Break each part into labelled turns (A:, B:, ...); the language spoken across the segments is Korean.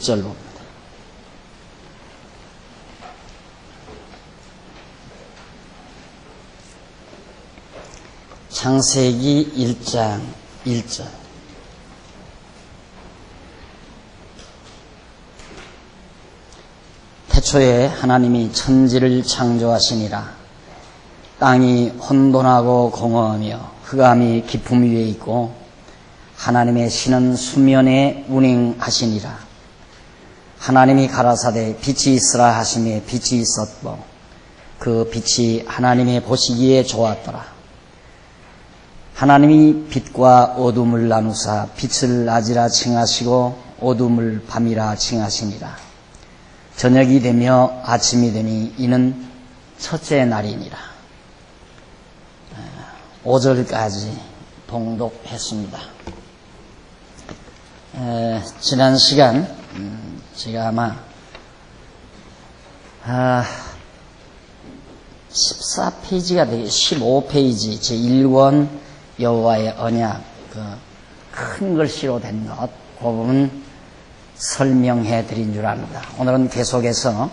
A: 1절 봅니다. 창세기 1장 1절. 태초에 하나님이 천지를 창조하시니라. 땅이 혼돈하고 공허하며 흑암이 깊음 위에 있고 하나님의 신은 수면에 운행하시니라. 하나님이 가라사대 빛이 있으라 하시매 빛이 있었고 그 빛이 하나님의 보시기에 좋았더라. 하나님이 빛과 어둠을 나누사 빛을 낮이라 칭하시고 어둠을 밤이라 칭하시니라. 저녁이 되며 아침이 되니 이는 첫째 날이니라. 5절까지 봉독했습니다. 지난 시간 제가 아마 14페이지가 되게 15페이지 제1권 여호와의 언약 큰 글씨로 된 것 그 부분 설명해 드린 줄 압니다. 오늘은 계속해서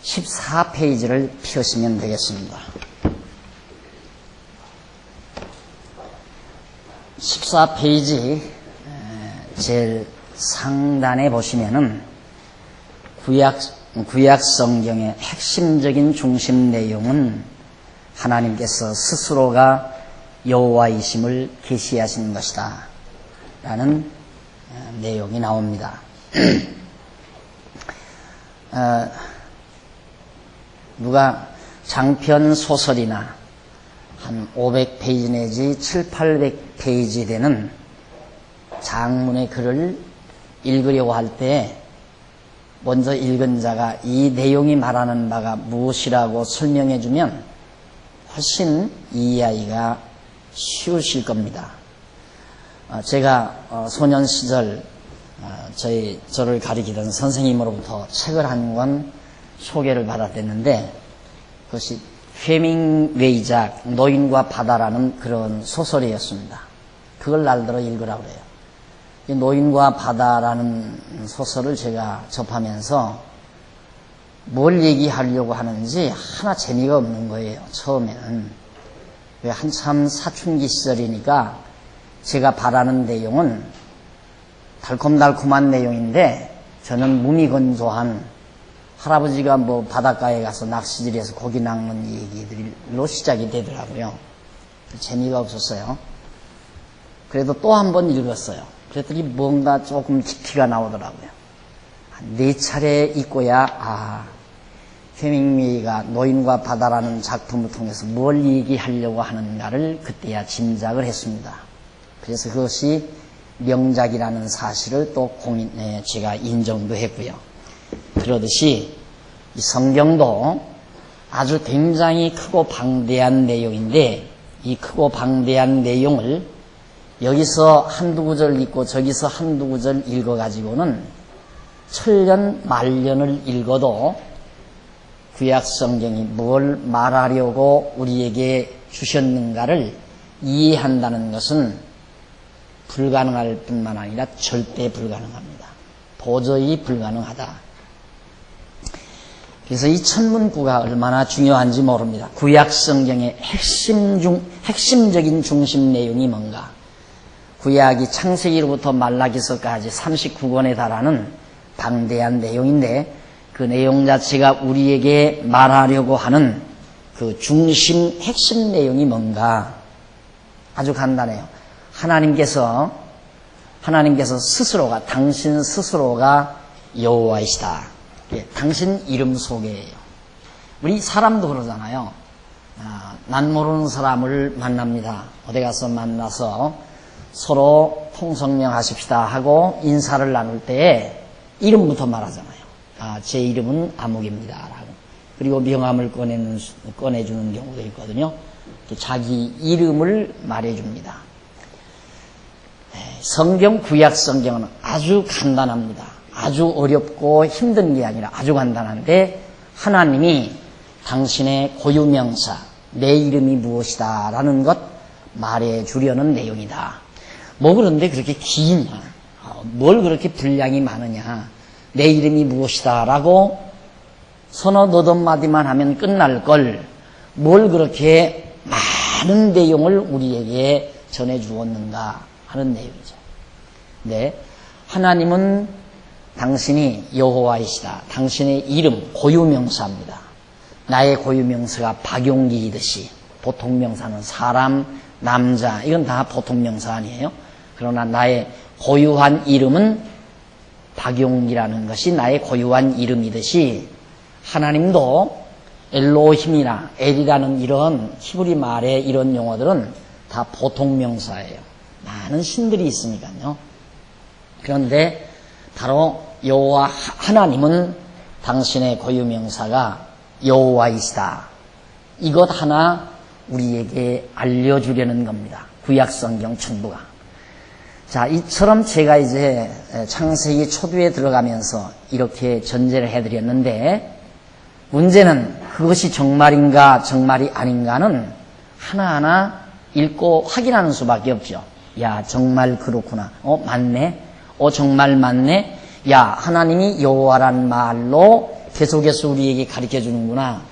A: 14페이지를 펴시면 되겠습니다. 14페이지 제일 상단에 보시면은 구약 성경의 핵심적인 중심 내용은 하나님께서 스스로가 여호와이심을 계시하신 것이다 라는 내용이 나옵니다. 누가 장편 소설이나 한 500페이지 내지 7, 800페이지 되는 장문의 글을 읽으려고 할 때 먼저 읽은 자가 이 내용이 말하는 바가 무엇이라고 설명해 주면 훨씬 이해하기가 쉬우실 겁니다. 제가 소년 시절 저를 가리키던 선생님으로부터 책을 한 권 소개를 받았댔는데 그것이 헤밍웨이작 노인과 바다라는 그런 소설이었습니다. 그걸 날들어 읽으라고 그래요. 이 노인과 바다라는 소설을 제가 접하면서 뭘 얘기하려고 하는지 하나 재미가 없는 거예요. 처음에는. 한참 사춘기 시절이니까 제가 바라는 내용은 달콤달콤한 내용인데 저는 무미건조한 할아버지가 바닷가에 가서 낚시질해서 고기 낚는 얘기들로 시작이 되더라고요. 재미가 없었어요. 그래도 또 한 번 읽었어요. 그랬더니 뭔가 조금 깊이가 나오더라고요. 4차례 읽고야 헤밍웨이가 노인과 바다라는 작품을 통해서 뭘 얘기하려고 하는가를 그때야 짐작을 했습니다. 그래서 그것이 명작이라는 사실을 또 제가 인정도 했고요. 그러듯이 이 성경도 아주 굉장히 크고 방대한 내용인데 이 크고 방대한 내용을 여기서 한두 구절 읽고 저기서 한두 구절 읽어가지고는 천년 만년을 읽어도 구약 성경이 뭘 말하려고 우리에게 주셨는가를 이해한다는 것은 불가능할 뿐만 아니라 절대 불가능합니다. 도저히 불가능하다. 그래서 이 천문구가 얼마나 중요한지 모릅니다. 구약 성경의 핵심적인 중심 내용이 뭔가? 구약이 창세기로부터 말라기서까지 39권에 달하는 방대한 내용인데 그 내용 자체가 우리에게 말하려고 하는 그 중심 핵심 내용이 뭔가? 아주 간단해요. 하나님께서 스스로가 당신 스스로가 여호와이시다. 당신 이름 소개예요. 우리 사람도 그러잖아요. 난 모르는 사람을 만납니다. 어디 가서 만나서 서로 통성명하십시다 하고 인사를 나눌 때에 이름부터 말하잖아요. 제 이름은 아묵입니다 라고. 그리고 명함을 꺼내주는 경우도 있거든요. 자기 이름을 말해줍니다. 성경, 구약 성경은 아주 간단합니다. 아주 어렵고 힘든 게 아니라 아주 간단한데 하나님이 당신의 고유명사, 내 이름이 무엇이다 라는 것 말해주려는 내용이다. 뭐 그런데 그렇게 기냐? 뭘 그렇게 분량이 많으냐? 내 이름이 무엇이다 라고 서너 너댓 마디만 하면 끝날 걸 뭘 그렇게 많은 내용을 우리에게 전해 주었는가 하는 내용이죠. 네, 하나님은 당신이 여호와이시다. 당신의 이름 고유명사입니다. 나의 고유명사가 박용기이듯이 보통 명사는 사람, 남자 이건 다 보통 명사 아니에요. 그러나 나의 고유한 이름은 박용기라는 것이 나의 고유한 이름이듯이 하나님도 엘로힘이나 엘이라는 이런 히브리 말의 이런 용어들은 다 보통 명사예요. 많은 신들이 있으니까요. 그런데 바로 여호와 하나님은 당신의 고유명사가 여호와이시다. 이것 하나 우리에게 알려주려는 겁니다. 구약성경 전부가. 자, 이처럼 제가 이제 창세기 초두에 들어가면서 이렇게 전제를 해드렸는데 문제는 그것이 정말인가 정말이 아닌가는 하나하나 읽고 확인하는 수밖에 없죠. 야, 정말 그렇구나. 맞네. 정말 맞네. 야, 하나님이 여호와란 말로 계속해서 우리에게 가르쳐 주는구나.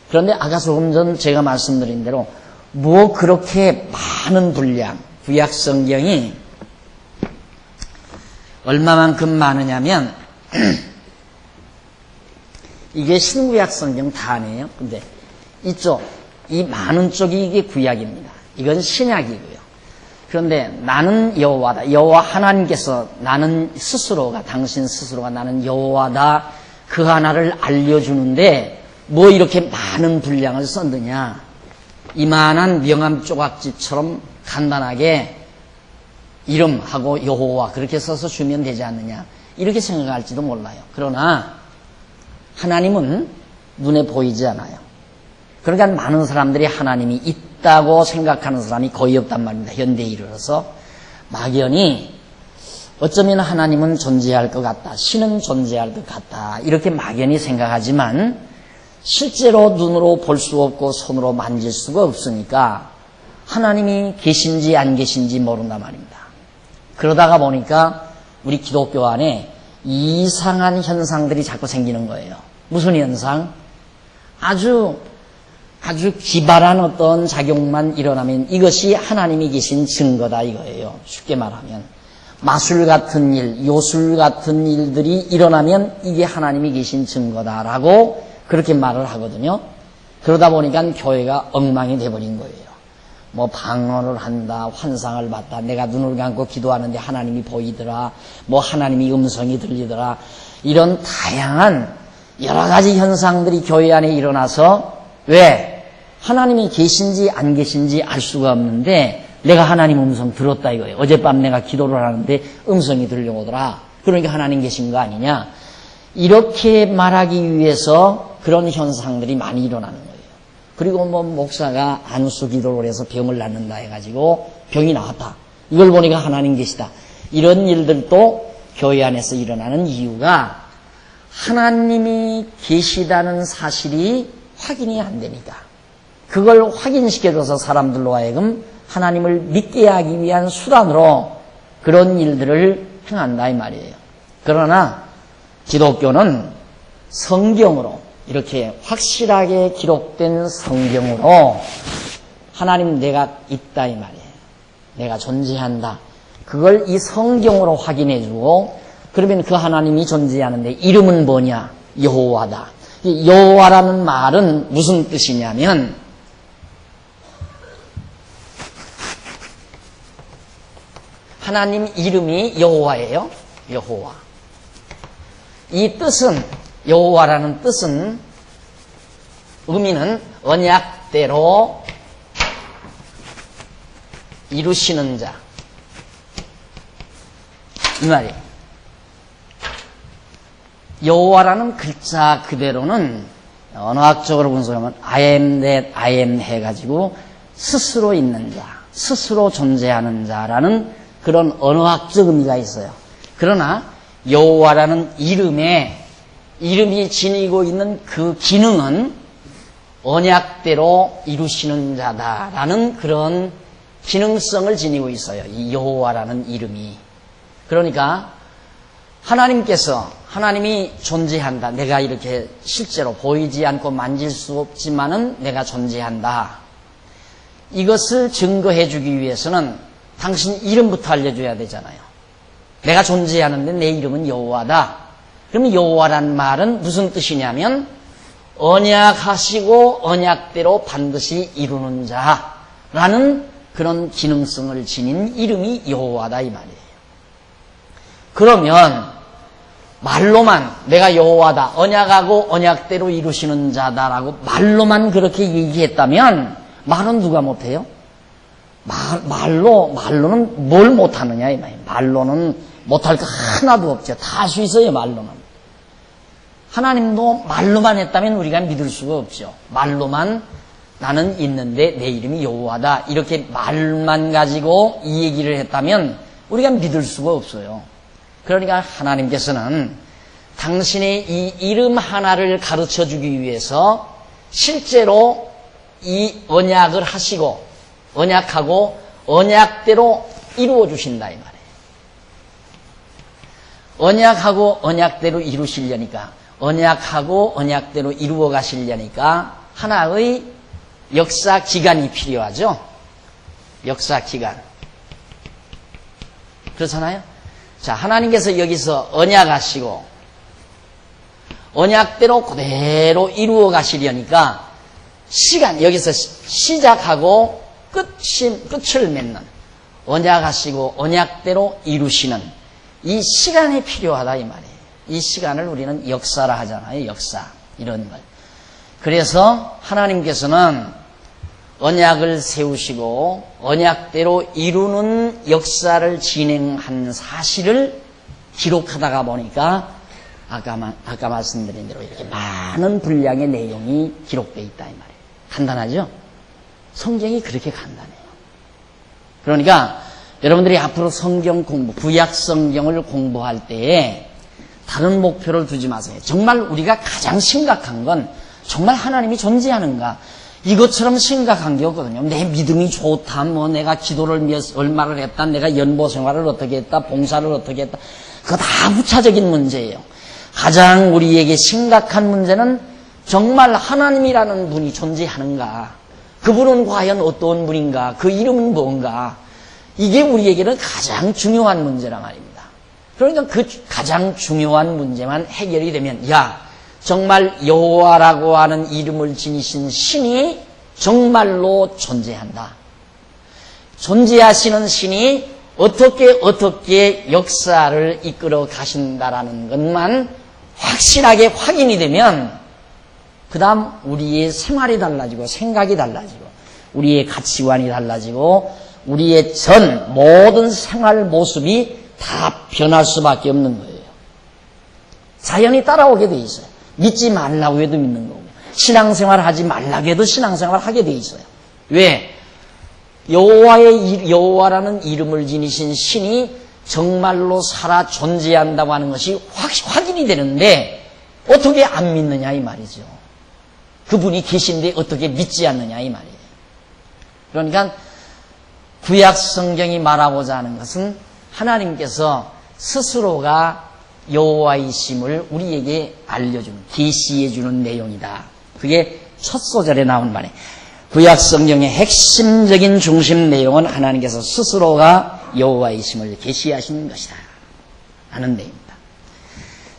A: 그런데 아까 조금 전 제가 말씀드린 대로 뭐 그렇게 많은 분량, 구약 성경이 얼마만큼 많으냐면 이게 신구약 성경 다 아니에요. 근데 이쪽, 이 많은 쪽이 이게 구약입니다. 이건 신약이고요. 그런데 나는 여호와다. 여호와 하나님께서 나는 스스로가, 당신 스스로가 나는 여호와다. 그 하나를 알려주는데 뭐 이렇게 많은 분량을 썼느냐. 이만한 명함 조각지처럼 간단하게 이름하고 여호와 그렇게 써서 주면 되지 않느냐. 이렇게 생각할지도 몰라요. 그러나 하나님은 눈에 보이지 않아요. 그러니까 많은 사람들이 하나님이 있다고 생각하는 사람이 거의 없단 말입니다. 현대에 이르러서 막연히 어쩌면 하나님은 존재할 것 같다. 신은 존재할 것 같다. 이렇게 막연히 생각하지만 실제로 눈으로 볼 수 없고 손으로 만질 수가 없으니까 하나님이 계신지 안 계신지 모른단 말입니다. 그러다가 보니까 우리 기독교 안에 이상한 현상들이 자꾸 생기는 거예요. 무슨 현상? 아주 기발한 어떤 작용만 일어나면 이것이 하나님이 계신 증거다 이거예요. 쉽게 말하면 마술 같은 일, 요술 같은 일들이 일어나면 이게 하나님이 계신 증거다라고 그렇게 말을 하거든요. 그러다 보니까 교회가 엉망이 돼버린 거예요. 뭐 방언을 한다, 환상을 봤다, 내가 눈을 감고 기도하는데 하나님이 보이더라, 뭐 하나님이 음성이 들리더라, 이런 다양한 여러 가지 현상들이 교회 안에 일어나서 왜? 하나님이 계신지 안 계신지 알 수가 없는데 내가 하나님 음성 들었다 이거예요. 어젯밤 내가 기도를 하는데 음성이 들려오더라. 그러니까 하나님 계신 거 아니냐. 이렇게 말하기 위해서 그런 현상들이 많이 일어나는 거예요. 그리고 뭐 목사가 안수 기도를 해서 병을 낫는다 해가지고 병이 나왔다. 이걸 보니까 하나님 계시다. 이런 일들도 교회 안에서 일어나는 이유가 하나님이 계시다는 사실이 확인이 안 되니까. 그걸 확인시켜줘서 사람들로 하여금 하나님을 믿게 하기 위한 수단으로 그런 일들을 행한다 이 말이에요. 그러나 기독교는 성경으로 이렇게 확실하게 기록된 성경으로 하나님 내가 있다 이 말이에요. 내가 존재한다. 그걸 이 성경으로 확인해주고 그러면 그 하나님이 존재하는데 이름은 뭐냐? 여호와다. 이 여호와라는 말은 무슨 뜻이냐면 하나님 이름이 여호와예요. 여호와. 이 뜻은 여호와라는 뜻은 의미는 언약대로 이루시는 자 이 말이에요. 여호와라는 글자 그대로는 언어학적으로 분석하면 I am that I am 해가지고 스스로 있는 자, 스스로 존재하는 자라는 그런 언어학적 의미가 있어요. 그러나 여호와라는 이름이 지니고 있는 그 기능은 언약대로 이루시는 자다라는 그런 기능성을 지니고 있어요. 이 여호와라는 이름이. 그러니까 하나님이 존재한다. 내가 이렇게 실제로 보이지 않고 만질 수 없지만은 내가 존재한다. 이것을 증거해 주기 위해서는 당신 이름부터 알려줘야 되잖아요. 내가 존재하는데 내 이름은 여호와다. 그럼 여호와란 말은 무슨 뜻이냐면 언약하시고 언약대로 반드시 이루는 자라는 그런 기능성을 지닌 이름이 여호와다 이 말이에요. 그러면 말로만 내가 여호와다, 언약하고 언약대로 이루시는 자다라고 말로만 그렇게 얘기했다면 말은 누가 못해요? 말로는 뭘 못하느냐 이 말이에요. 말로는 못할 거 하나도 없죠. 다 할 수 있어요 말로는. 하나님도 말로만 했다면 우리가 믿을 수가 없죠. 말로만 나는 있는데 내 이름이 여호와다 이렇게 말만 가지고 이 얘기를 했다면 우리가 믿을 수가 없어요. 그러니까 하나님께서는 당신의 이 이름 하나를 가르쳐 주기 위해서 실제로 이 언약을 하시고 언약하고 언약대로 이루어 주신다 이 말이에요. 언약하고 언약대로 이루시려니까 언약하고 언약대로 이루어 가시려니까 하나의 역사 기간이 필요하죠. 역사 기간. 그렇잖아요. 자, 하나님께서 여기서 언약하시고 언약대로 그대로 이루어 가시려니까 시간, 여기서 시작하고 끝을 맺는 언약하시고 언약대로 이루시는 이 시간이 필요하다 이 말이에요. 이 시간을 우리는 역사라 하잖아요. 역사. 이런 걸. 그래서 하나님께서는 언약을 세우시고 언약대로 이루는 역사를 진행한 사실을 기록하다가 보니까 아까 말씀드린 대로 이렇게 많은 분량의 내용이 기록되어 있다 이 말이에요. 간단하죠? 성경이 그렇게 간단해요. 그러니까 여러분들이 앞으로 성경 공부, 구약 성경을 공부할 때에 다른 목표를 두지 마세요. 정말 우리가 가장 심각한 건 정말 하나님이 존재하는가? 이것처럼 심각한 게 없거든요. 내 믿음이 좋다, 내가 기도를 얼마를 했다, 내가 연보 생활을 어떻게 했다, 봉사를 어떻게 했다. 그거 다 부차적인 문제예요. 가장 우리에게 심각한 문제는 정말 하나님이라는 분이 존재하는가? 그분은 과연 어떤 분인가? 그 이름은 뭔가? 이게 우리에게는 가장 중요한 문제란 말입니다. 그러니까 그 가장 중요한 문제만 해결이 되면 정말 여호와라고 하는 이름을 지니신 신이 정말로 존재한다. 존재하시는 신이 어떻게 역사를 이끌어 가신다라는 것만 확실하게 확인이 되면 그 다음 우리의 생활이 달라지고 생각이 달라지고 우리의 가치관이 달라지고 우리의 전 모든 생활 모습이 다 변할 수밖에 없는 거예요. 자연히 따라오게 돼 있어요. 믿지 말라고 해도 믿는 거고 신앙생활 하지 말라고 해도 신앙생활 하게 돼 있어요. 왜? 여호와라는 이름을 지니신 신이 정말로 살아 존재한다고 하는 것이 확인이 되는데 어떻게 안 믿느냐 이 말이죠. 그분이 계신데 어떻게 믿지 않느냐 이 말이에요. 그러니까 구약 성경이 말하고자 하는 것은 하나님께서 스스로가 여호와이심을 우리에게 알려주는, 계시해주는 내용이다. 그게 첫 소절에 나온 말이에요. 구약 성경의 핵심적인 중심 내용은 하나님께서 스스로가 여호와이심을 계시하시는 것이다 하는 내용입니다.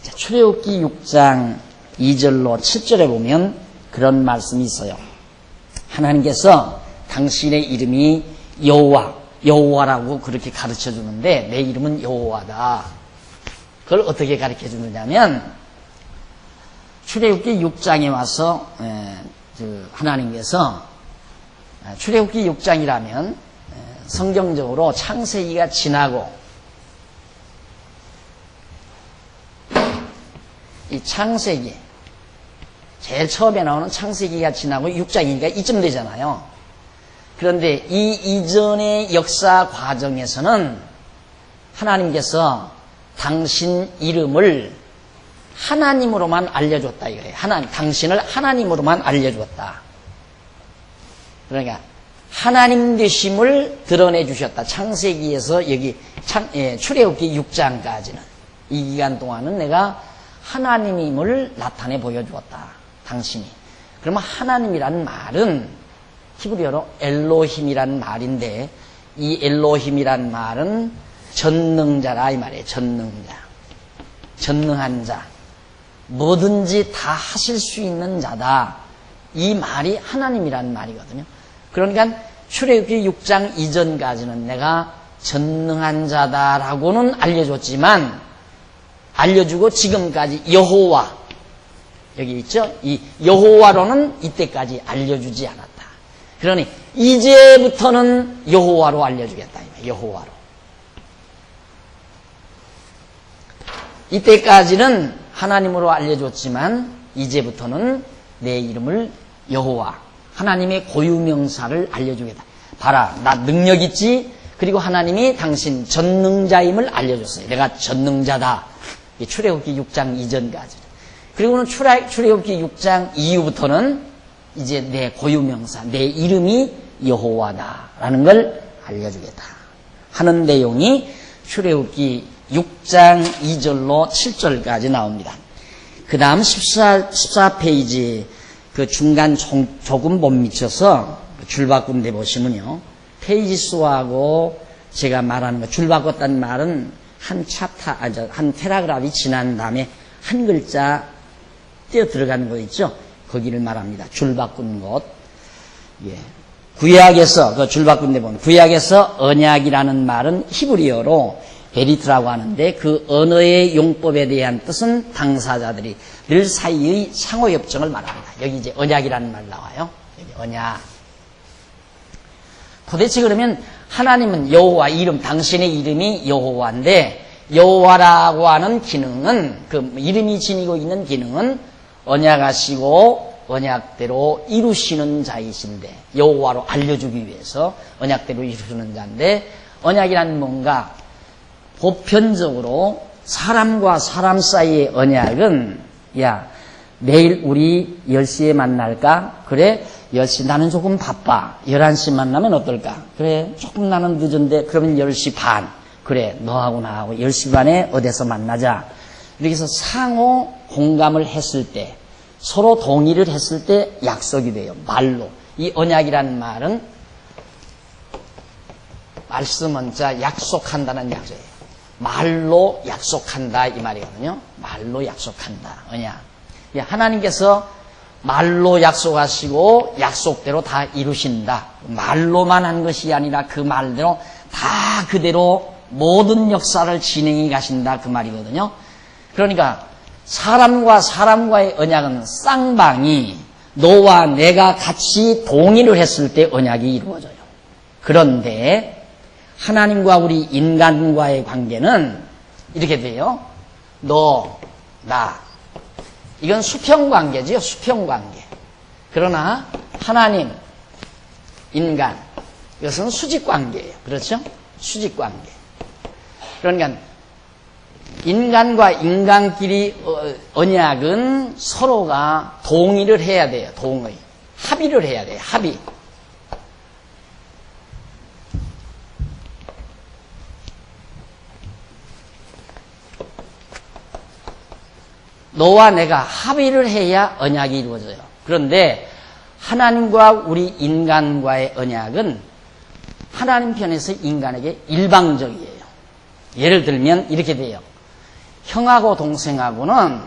A: 자, 출애굽기 6장 2절로 7절에 보면 그런 말씀이 있어요. 하나님께서 당신의 이름이 여호와라고 그렇게 가르쳐 주는데 내 이름은 여호와다. 그걸 어떻게 가르쳐 주느냐면 출애굽기 6장에 와서 하나님께서 출애굽기 6장이라면 성경적으로 창세기가 지나고 이 창세기 제일 처음에 나오는 창세기가 지나고 6장이니까 이쯤 되잖아요. 그런데 이 이전의 역사 과정에서는 하나님께서 당신 이름을 하나님으로만 알려줬다 이거예요. 당신을 하나님으로만 알려주었다. 그러니까 하나님 되심을 드러내 주셨다. 창세기에서 여기 출애굽기 6장까지는 이 기간 동안은 내가 하나님임을 나타내 보여주었다. 당신이. 그러면 하나님이라는 말은 히브리어로 엘로힘이라는 말인데 이 엘로힘이라는 말은 전능자라 이 말이에요. 전능자. 전능한 자. 뭐든지 다 하실 수 있는 자다. 이 말이 하나님이라는 말이거든요. 그러니까 출애굽기 6장 이전까지는 내가 전능한 자다라고는 알려줬지만 알려주고 지금까지 여호와 여기 있죠? 이 여호와로는 이때까지 알려주지 않았다. 그러니 이제부터는 여호와로 알려주겠다. 여호와로. 이때까지는 하나님으로 알려줬지만 이제부터는 내 이름을 여호와 하나님의 고유명사를 알려주겠다. 봐라, 나 능력 있지? 그리고 하나님이 당신 전능자임을 알려줬어요. 내가 전능자다. 출애굽기 6장 이전까지. 그리고는 출애굽기 6장 이후부터는 이제 내 고유명사, 내 이름이 여호와다라는 걸 알려주겠다 하는 내용이 출애굽기 6장 2절로 7절까지 나옵니다. 그 다음 14페이지 그 중간 조금 못 미쳐서 줄 바꾼 데 보시면요. 페이지 수하고 제가 말하는 거, 줄 바꿨다는 말은 한 패러그래프이 지난 다음에 한 글자 띄어 들어가는 거 있죠? 거기를 말합니다. 줄 바꾼 곳. 예. 구약에서, 그 줄 바꾼 데 보면, 구약에서 언약이라는 말은 히브리어로 베리트라고 하는데 그 언어의 용법에 대한 뜻은 당사자들이 늘 사이의 상호협정을 말합니다. 여기 이제 언약이라는 말 나와요. 여기 언약. 도대체 그러면 하나님은 여호와 이름, 당신의 이름이 여호와인데 여호와라고 하는 기능은 그 이름이 지니고 있는 기능은 언약하시고 언약대로 이루시는 자이신데 여호와로 알려주기 위해서 언약대로 이루시는 자인데 언약이란 뭔가 보편적으로 사람과 사람 사이의 언약은 야 내일 우리 10시에 만날까? 그래 10시 나는 조금 바빠 11시 만나면 어떨까? 그래 조금 나는 늦은데 그러면 10시 반 그래 너하고 나하고 10시 반에 어디서 만나자 이렇게 해서 상호 공감을 했을 때 서로 동의를 했을 때 약속이 돼요. 말로. 이 언약이라는 말은 말씀은 자 약속한다는 약속이에요. 말로 약속한다 이 말이거든요. 말로 약속한다. 언약. 하나님께서 말로 약속하시고 약속대로 다 이루신다. 말로만 한 것이 아니라 그 말대로 다 그대로 모든 역사를 진행해 가신다 그 말이거든요. 그러니까 사람과 사람과의 언약은 쌍방이 너와 내가 같이 동의를 했을 때 언약이 이루어져요. 그런데 하나님과 우리 인간과의 관계는 이렇게 돼요. 너, 나. 이건 수평관계지요. 수평관계. 그러나 하나님, 인간. 이것은 수직관계예요. 그렇죠? 수직관계. 그러니까 인간과 인간끼리 언약은 서로가 동의를 해야 돼요. 동의. 합의를 해야 돼요. 합의. 너와 내가 합의를 해야 언약이 이루어져요. 그런데 하나님과 우리 인간과의 언약은 하나님 편에서 인간에게 일방적이에요. 예를 들면 이렇게 돼요. 형하고 동생하고는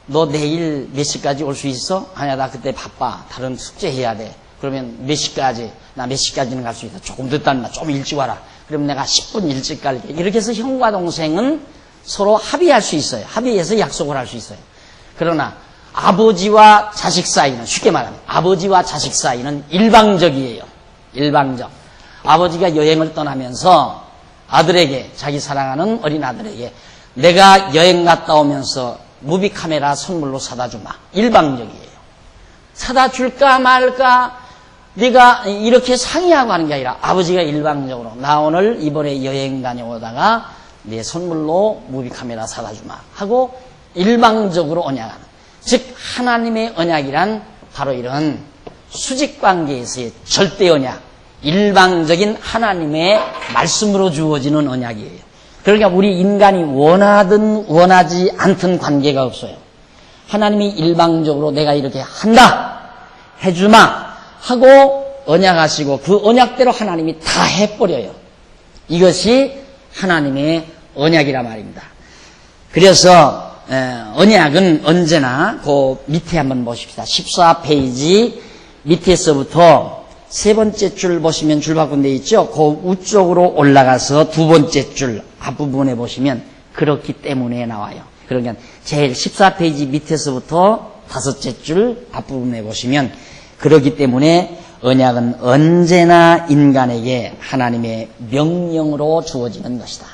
A: 너 내일 몇 시까지 올 수 있어? 아니야 나 그때 바빠. 다른 숙제 해야 돼. 그러면 몇 시까지? 나 몇 시까지는 갈 수 있어. 조금 늦다는 말 좀 일찍 와라. 그러면 내가 10분 일찍 갈게. 이렇게 해서 형과 동생은 서로 합의할 수 있어요. 합의해서 약속을 할 수 있어요. 그러나 아버지와 자식 사이는 쉽게 말하면 아버지와 자식 사이는 일방적이에요. 일방적. 아버지가 여행을 떠나면서 아들에게 자기 사랑하는 어린 아들에게 내가 여행 갔다 오면서 무비 카메라 선물로 사다 주마. 일방적이에요. 사다 줄까 말까 네가 이렇게 상의하고 하는 게 아니라 아버지가 일방적으로 나 오늘 이번에 여행 다녀오다가 내 선물로 무비 카메라 사다 주마 하고 일방적으로 언약하는. 즉 하나님의 언약이란 바로 이런 수직관계에서의 절대 언약. 일방적인 하나님의 말씀으로 주어지는 언약이에요. 그러니까 우리 인간이 원하든 원하지 않든 관계가 없어요. 하나님이 일방적으로 내가 이렇게 한다, 해주마 하고 언약하시고 그 언약대로 하나님이 다 해버려요. 이것이 하나님의 언약이라 말입니다. 그래서 언약은 언제나 그 밑에 한번 보십시다. 14페이지 밑에서부터 세 번째 줄 보시면 줄바꿈 되어 있죠. 그 우쪽으로 올라가서 두 번째 줄 앞부분에 보시면 그렇기 때문에 나와요. 그러니까 제일 14페이지 밑에서부터 다섯째 줄 앞부분에 보시면 그렇기 때문에 언약은 언제나 인간에게 하나님의 명령으로 주어지는 것이다.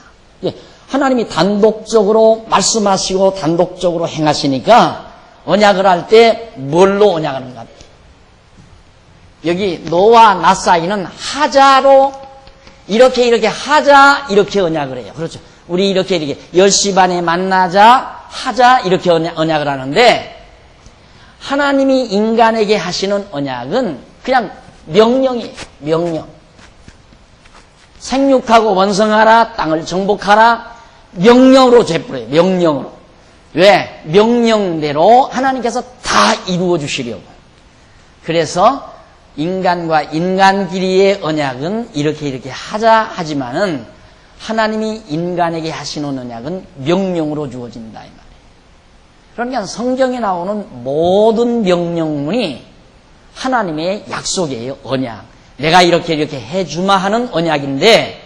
A: 하나님이 단독적으로 말씀하시고 단독적으로 행하시니까 언약을 할 때 뭘로 언약하는가? 여기 너와 나 사이는 하자로 이렇게 하자 이렇게 언약을 해요. 그렇죠. 우리 이렇게 10시 반에 만나자 하자 이렇게 언약을 하는데 하나님이 인간에게 하시는 언약은 그냥 명령이에요. 명령. 생육하고 번성하라, 땅을 정복하라, 명령으로 제풀어요. 명령으로. 왜? 명령대로 하나님께서 다 이루어 주시려고. 그래서 인간과 인간끼리의 언약은 이렇게 하자 하지만은 하나님이 인간에게 하시는 언약은 명령으로 주어진다 이 말이에요. 그러니까 성경에 나오는 모든 명령문이 하나님의 약속이에요. 언약. 내가 이렇게 해주마 하는 언약인데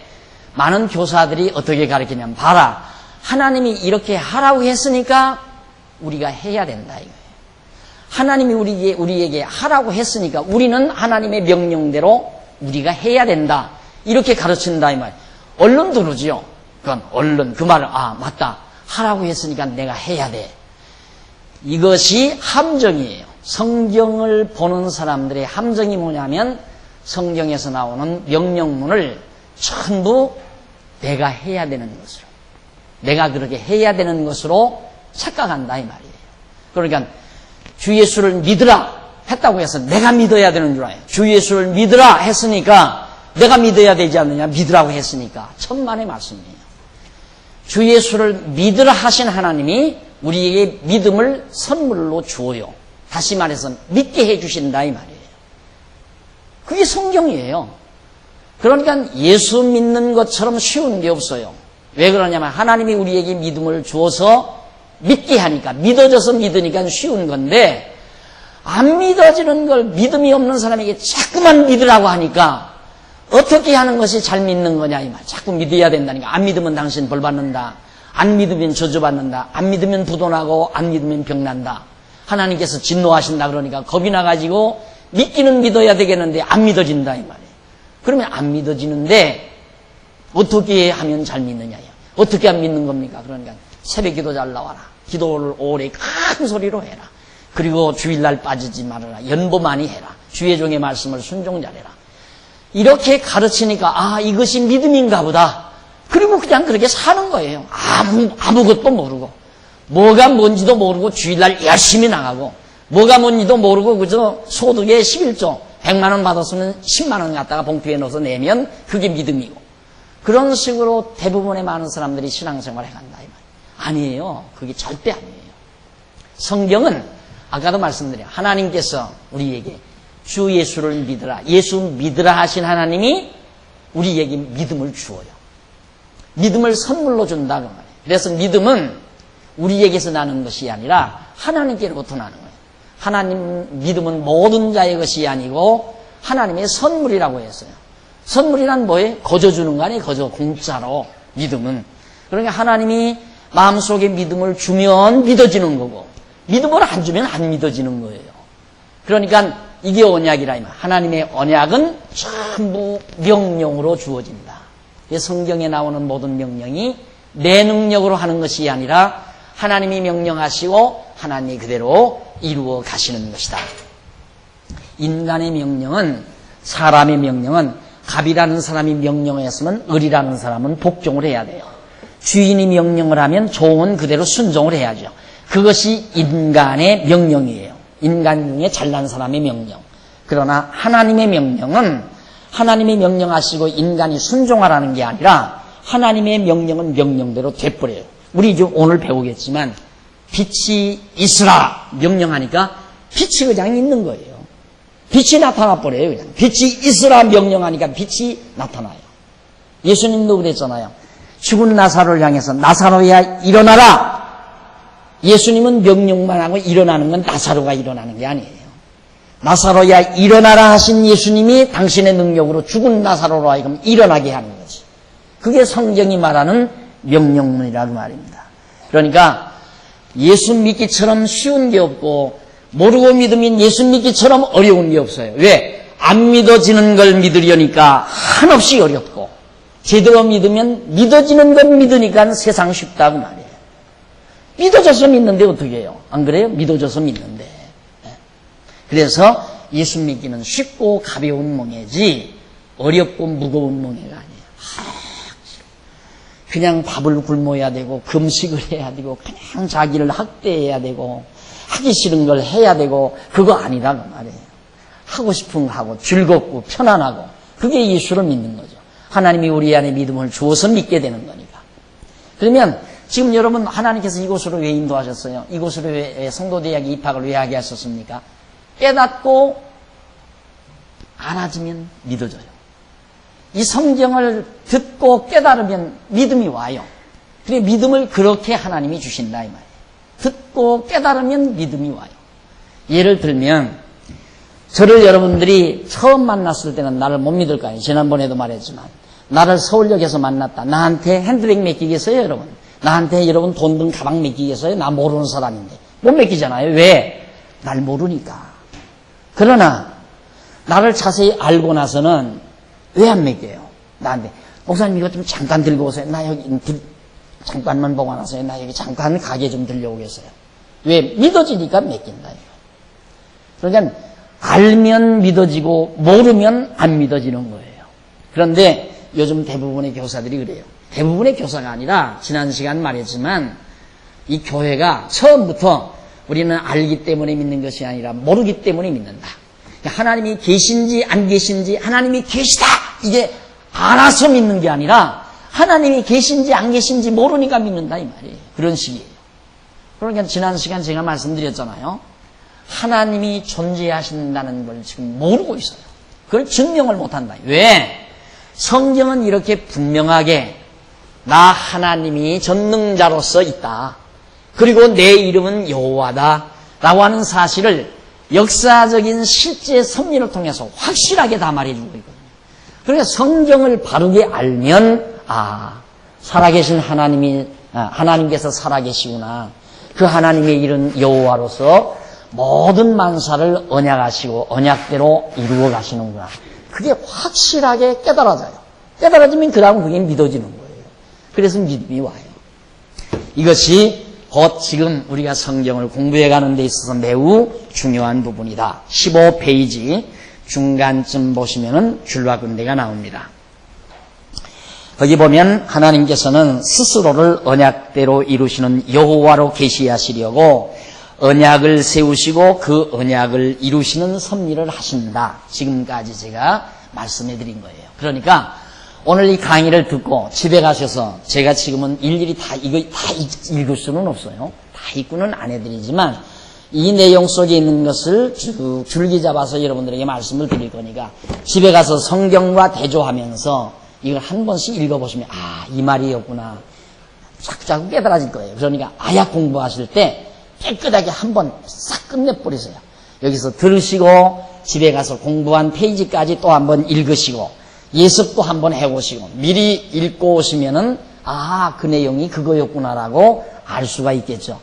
A: 많은 교사들이 어떻게 가르치냐면 봐라. 하나님이 이렇게 하라고 했으니까 우리가 해야 된다 이거예요. 하나님이 우리에게 하라고 했으니까 우리는 하나님의 명령대로 우리가 해야 된다. 이렇게 가르친다 이 말이에요. 얼른 들으지요. 그건 얼른 그 말을 맞다. 하라고 했으니까 내가 해야 돼. 이것이 함정이에요. 성경을 보는 사람들의 함정이 뭐냐면 성경에서 나오는 명령문을 전부 내가 해야 되는 것으로, 내가 그렇게 해야 되는 것으로 착각한다 이 말이에요. 그러니까 주 예수를 믿으라 했다고 해서 내가 믿어야 되는 줄 알아요. 주 예수를 믿으라 했으니까 내가 믿어야 되지 않느냐. 믿으라고 했으니까. 천만의 말씀이에요. 주 예수를 믿으라 하신 하나님이 우리에게 믿음을 선물로 주어요. 다시 말해서 믿게 해주신다 이 말이에요. 그게 성경이에요. 그러니까 예수 믿는 것처럼 쉬운 게 없어요. 왜 그러냐면 하나님이 우리에게 믿음을 주어서 믿게 하니까, 믿어져서 믿으니까 쉬운 건데 안 믿어지는 걸 믿음이 없는 사람에게 자꾸만 믿으라고 하니까 어떻게 하는 것이 잘 믿는 거냐 이 말. 자꾸 믿어야 된다니까. 안 믿으면 당신 벌 받는다. 안 믿으면 저주받는다. 안 믿으면 부도나고 안 믿으면 병난다. 하나님께서 진노하신다 그러니까 겁이 나가지고 믿기는 믿어야 되겠는데 안 믿어진다 이 말이에요. 그러면 안 믿어지는데 어떻게 하면 잘 믿느냐요. 어떻게 안 믿는 겁니까? 그러니까 새벽 기도 잘 나와라. 기도를 오래 큰 소리로 해라. 그리고 주일날 빠지지 말아라. 연보 많이 해라. 주의 종의 말씀을 순종 잘해라. 이렇게 가르치니까 이것이 믿음인가 보다. 그리고 그냥 그렇게 사는 거예요. 아무것도 모르고 뭐가 뭔지도 모르고 주일날 열심히 나가고 뭐가 뭔지도 모르고 그저 소득의 11조 100만 원 받았으면 10만 원 갖다가 봉투에 넣어서 내면 그게 믿음이고 그런 식으로 대부분의 많은 사람들이 신앙생활을 해간다 이 말이에요. 아니에요. 그게 절대 아니에요. 성경은 아까도 말씀드려요. 하나님께서 우리에게 주 예수를 믿으라. 예수 믿으라 하신 하나님이 우리에게 믿음을 주어요. 믿음을 선물로 준다 그 말이에요. 그래서 믿음은 우리에게서 나는 것이 아니라 하나님께로부터 나는 거예요. 하나님 믿음은 모든 자의 것이 아니고 하나님의 선물이라고 했어요. 선물이란 뭐예요? 거저 주는 거 아니에요. 거저 공짜로 믿음은. 그러니까 하나님이 마음속에 믿음을 주면 믿어지는 거고 믿음을 안 주면 안 믿어지는 거예요. 그러니까 이게 언약이라 이 말. 하나님의 언약은 전부 명령으로 주어진다. 성경에 나오는 모든 명령이 내 능력으로 하는 것이 아니라 하나님이 명령하시고 하나님이 그대로 이루어 가시는 것이다. 인간의 명령은, 사람의 명령은 갑이라는 사람이 명령을 했으면 을이라는 사람은 복종을 해야 돼요. 주인이 명령을 하면 종은 그대로 순종을 해야죠. 그것이 인간의 명령이에요. 인간 중에 잘난 사람의 명령. 그러나 하나님의 명령은 하나님이 명령하시고 인간이 순종하라는 게 아니라 하나님의 명령은 명령대로 돼버려요. 우리 이제 오늘 배우겠지만 빛이 있으라 명령하니까 빛이 그냥 있는 거예요. 빛이 나타나 버려요. 그냥 빛이 있으라 명령하니까 빛이 나타나요. 예수님도 그랬잖아요. 죽은 나사로를 향해서 나사로야 일어나라. 예수님은 명령만 하고 일어나는 건 나사로가 일어나는 게 아니에요. 나사로야 일어나라 하신 예수님이 당신의 능력으로 죽은 나사로로 하여금 일어나게 하는 거지. 그게 성경이 말하는 명령문이라고 말입니다. 그러니까 예수 믿기처럼 쉬운 게 없고 모르고 믿으면 예수 믿기처럼 어려운 게 없어요. 왜? 안 믿어지는 걸 믿으려니까 한없이 어렵고 제대로 믿으면 믿어지는 걸 믿으니까 세상 쉽다고 말이에요. 믿어져서 믿는데 어떻게 해요? 안 그래요? 믿어져서 믿는데. 그래서 예수 믿기는 쉽고 가벼운 몽해지 어렵고 무거운 몽해가 아니에요. 그냥 밥을 굶어야 되고 금식을 해야 되고 그냥 자기를 학대해야 되고 하기 싫은 걸 해야 되고 그거 아니라고 말이에요. 하고 싶은 거 하고 즐겁고 편안하고 그게 예수를 믿는 거죠. 하나님이 우리 안에 믿음을 주어서 믿게 되는 거니까. 그러면 지금 여러분 하나님께서 이곳으로 왜 인도하셨어요? 이곳으로 왜 성도대학에 입학을 왜 하게 하셨습니까? 깨닫고 알아지면 믿어져요. 이 성경을 듣고 깨달으면 믿음이 와요. 그래 믿음을 그렇게 하나님이 주신다 이 말이에요. 듣고 깨달으면 믿음이 와요. 예를 들면 저를 여러분들이 처음 만났을 때는 나를 못 믿을 거예요. 지난번에도 말했지만 나를 서울역에서 만났다. 나한테 핸드백 맡기겠어요 여러분? 나한테 여러분 돈 든 가방 맡기겠어요? 나 모르는 사람인데 못 맡기잖아요. 왜? 날 모르니까. 그러나 나를 자세히 알고 나서는 왜 안 맡겨요? 나한테 목사님 이것 좀 잠깐 들고 오세요. 나 여기 잠깐만 보고 나서요. 나 여기 잠깐 가게 좀 들려오겠어요. 왜? 믿어지니까 맡긴다. 그러니까 알면 믿어지고 모르면 안 믿어지는 거예요. 그런데 요즘 대부분의 교사들이 그래요. 대부분의 교사가 아니라 지난 시간 말했지만 이 교회가 처음부터 우리는 알기 때문에 믿는 것이 아니라 모르기 때문에 믿는다. 하나님이 계신지 안 계신지 하나님이 계시다 이게 알아서 믿는 게 아니라 하나님이 계신지 안 계신지 모르니까 믿는다 이 말이에요. 그런 식이에요. 그러니까 지난 시간 제가 말씀드렸잖아요. 하나님이 존재하신다는 걸 지금 모르고 있어요. 그걸 증명을 못한다. 왜? 성경은 이렇게 분명하게 나 하나님이 전능자로서 있다. 그리고 내 이름은 여호와다 라고 하는 사실을 역사적인 실제 섭리를 통해서 확실하게 다 말해주고 있거든요. 그래서 성경을 바르게 알면 살아계신 하나님께서 살아계시구나. 그 하나님의 이름 여호와로서 모든 만사를 언약하시고 언약대로 이루어 가시는구나. 그게 확실하게 깨달아져요. 깨달아지면 그 다음 그게 믿어지는 거예요. 그래서 믿음이 와요. 이것이 곧 지금 우리가 성경을 공부해 가는 데 있어서 매우 중요한 부분이다. 15페이지 중간쯤 보시면은 줄과 근대가 나옵니다. 거기 보면 하나님께서는 스스로를 언약대로 이루시는 여호와로 계시하시려고 언약을 세우시고 그 언약을 이루시는 섭리를 하신다. 지금까지 제가 말씀해 드린 거예요. 그러니까 오늘 이 강의를 듣고 집에 가셔서 제가 지금은 일일이 다 읽을 수는 없어요. 다 읽고는 안 해드리지만 이 내용 속에 있는 것을 쭉 줄기 잡아서 여러분들에게 말씀을 드릴 거니까 집에 가서 성경과 대조하면서 이걸 한 번씩 읽어보시면 이 말이었구나. 자꾸 깨달아질 거예요. 그러니까 아약 공부하실 때 깨끗하게 한 번 싹 끝내버리세요. 여기서 들으시고 집에 가서 공부한 페이지까지 또 한 번 읽으시고 예습도 한번 해보시고 미리 읽고 오시면은 그 내용이 그거였구나라고 알 수가 있겠죠.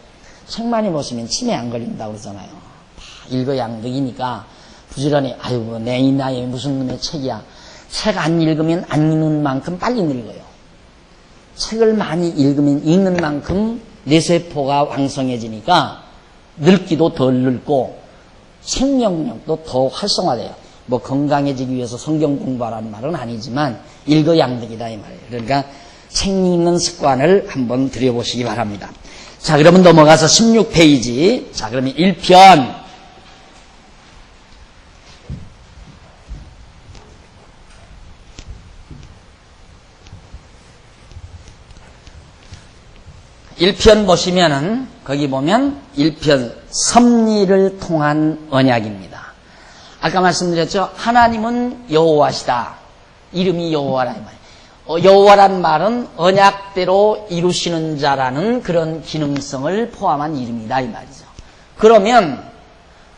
A: 책 많이 보시면 치매 안 걸린다고 그러잖아요. 다 일거양득이니까 부지런히 내 나이에 무슨 놈의 책이야. 책 안 읽으면 안 읽는 만큼 빨리 늙어요. 책을 많이 읽으면 읽는 만큼 뇌세포가 왕성해지니까 늙기도 덜 늙고 생명력도 더 활성화돼요. 건강해지기 위해서 성경 공부하라는 말은 아니지만 일거양득이다 이 말이에요. 그러니까 책 읽는 습관을 한번 들여보시기 바랍니다. 자, 그러면 넘어가서 16페이지. 자, 그러면 1편. 1편 보시면은 거기 보면 1편 섭리를 통한 언약입니다. 아까 말씀드렸죠. 하나님은 여호와시다. 이름이 여호와라 이 말이에요. 여호와란 말은 언약대로 이루시는 자라는 그런 기능성을 포함한 이름이다 이 말이죠. 그러면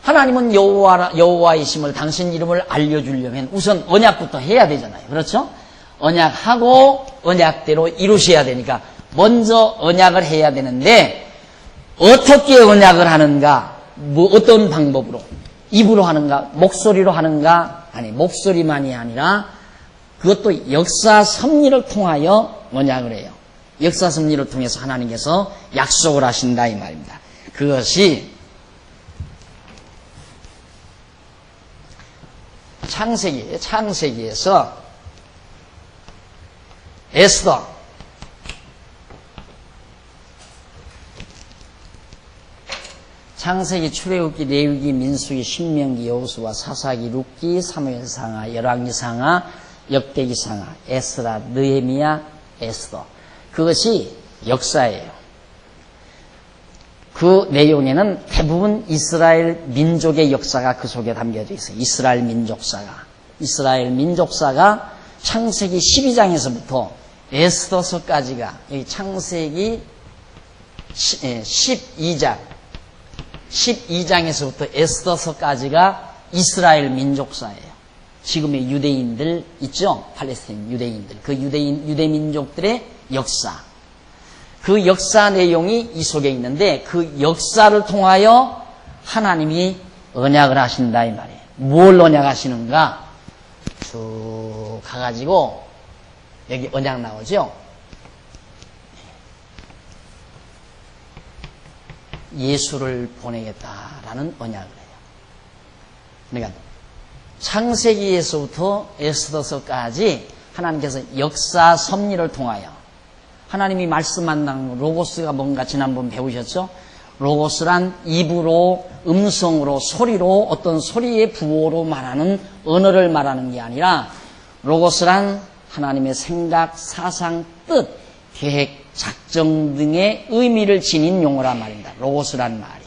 A: 하나님은 여호와이심을 당신 이름을 알려주려면 우선 언약부터 해야 되잖아요. 그렇죠? 언약하고 언약대로 이루셔야 되니까 먼저 언약을 해야 되는데 어떻게 언약을 하는가? 어떤 방법으로? 입으로 하는가? 목소리로 하는가? 아니, 목소리만이 아니라 그것도 역사 섭리를 통하여 언약을 해요. 역사 섭리를 통해서 하나님께서 약속을 하신다 이 말입니다. 그것이 창세기에서 에스더 창세기, 출애굽기, 레위기, 민수기, 신명기, 여호수아, 사사기, 룻기, 사무엘상하, 열왕기상하, 역대기상하, 에스라, 느헤미야, 에스더. 그것이 역사예요. 그 내용에는 대부분 이스라엘 민족의 역사가 그 속에 담겨져 있어요. 이스라엘 민족사가 창세기 12장에서부터 에스더서까지가 여기 창세기 12장에서부터 에스더서까지가 이스라엘 민족사예요. 지금의 유대인들 있죠? 팔레스타인 유대인들. 그 유대 민족들의 역사. 그 역사 내용이 이 속에 있는데 그 역사를 통하여 하나님이 언약을 하신다 이 말이에요. 뭘 언약하시는가? 쭉 가가지고 여기 언약 나오죠? 예수를 보내겠다라는 언약을 해요. 그러니까 창세기에서부터 에스더서까지 하나님께서 역사 섭리를 통하여 하나님이 말씀한다는 로고스가 뭔가 지난번 배우셨죠? 로고스란 입으로, 음성으로, 소리로 어떤 소리의 부호로 말하는 언어를 말하는 게 아니라 로고스란 하나님의 생각, 사상, 뜻, 계획, 작정 등의 의미를 지닌 용어란 말입니다. 로고스란 말이.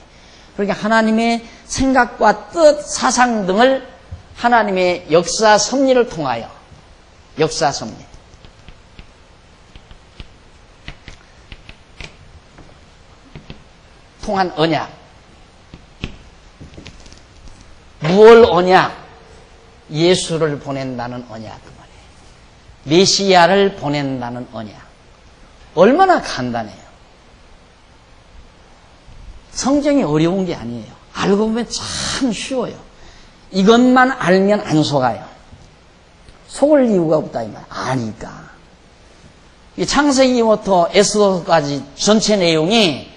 A: 그러니까 하나님의 생각과 뜻, 사상 등을 하나님의 역사 섭리를 통하여 역사 섭리 통한 언약. 무엇 언약? 예수를 보낸다는 언약 그 말이에요. 메시아를 보낸다는 언약. 얼마나 간단해요. 성경이 어려운 게 아니에요. 알고 보면 참 쉬워요. 이것만 알면 안 속아요. 속을 이유가 없다 이 말. 아니까. 이 창세기부터 에스더까지 전체 내용이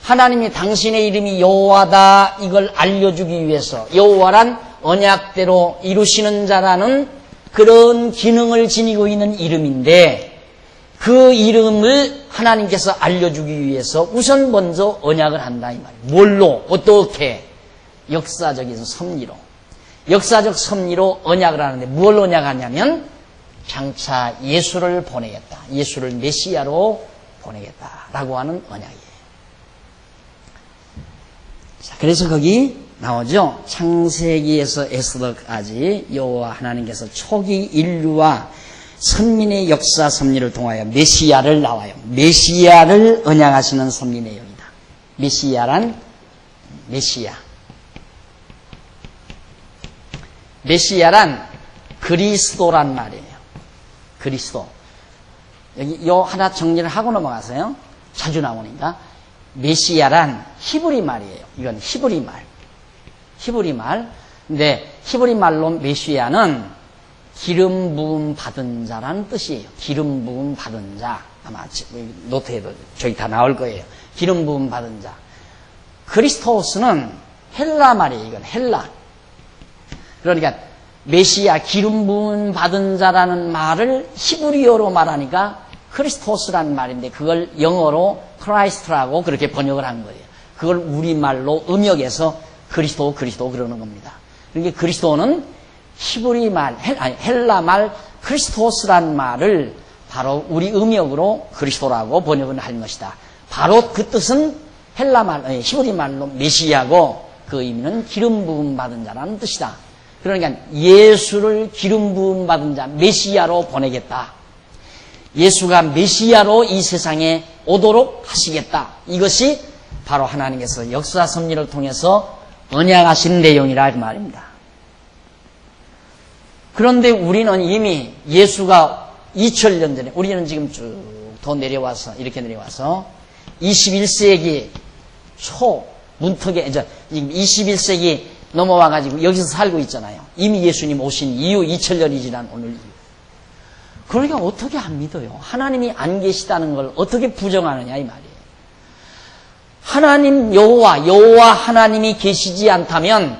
A: 하나님이 당신의 이름이 여호와다 이걸 알려주기 위해서 여호와란 언약대로 이루시는 자라는 그런 기능을 지니고 있는 이름인데 그 이름을 하나님께서 알려주기 위해서 우선 먼저 언약을 한다 이 말이에요. 뭘로? 어떻게? 역사적인 섭리로. 역사적 섭리로 언약을 하는데 뭘 언약하냐면 장차 예수를 보내겠다. 예수를 메시아로 보내겠다라고 하는 언약이에요. 자, 그래서 거기 나오죠. 창세기에서 에스더까지 여호와 하나님께서 초기 인류와 선민의 역사 섭리를 통하여 메시아를 나와요. 메시아를 언약하시는 섭리 내용이다. 메시아란 메시아. 메시아란 그리스도란 말이에요. 그리스도. 여기 요 하나 정리를 하고 넘어가세요. 자주 나오니까. 메시아란 히브리 말이에요. 이건 히브리 말. 히브리 말. 근데 히브리 말로 메시아는 기름 부음 받은 자라는 뜻이에요. 기름 부음 받은 자. 아마 노트에도 저기 다 나올 거예요. 기름 부음 받은 자. 크리스토스는 헬라 말이에요. 이건 헬라. 그러니까 메시아 기름 부음 받은 자라는 말을 히브리어로 말하니까 크리스토스라는 말인데 그걸 영어로 크라이스트라고 그렇게 번역을 한 거예요. 그걸 우리말로 음역해서 그리스도 그러는 겁니다. 그러니까 그리스도는 히브리 말, 헬라 말 크리스토스란 말을 바로 우리 음역으로 그리스도라고 번역을 할 것이다. 바로 그 뜻은 헬라말, 히브리 말로 메시아고 그 의미는 기름 부음 받은 자라는 뜻이다. 그러니까 예수를 기름 부음 받은 자, 메시아로 보내겠다. 예수가 메시아로 이 세상에 오도록 하시겠다. 이것이 바로 하나님께서 역사 섭리를 통해서 언약하신 내용이라 그 말입니다. 그런데 우리는 이미 예수가 2000년 전에, 우리는 지금 쭉 더 내려와서, 이렇게 내려와서 21세기 초 문턱에 이제 21세기 넘어와가지고 여기서 살고 있잖아요. 이미 예수님 오신 이후 2000년이 지난 오늘 이후. 그러니까 어떻게 안 믿어요? 하나님이 안 계시다는 걸 어떻게 부정하느냐 이 말이에요. 하나님 여호와 하나님이 계시지 않다면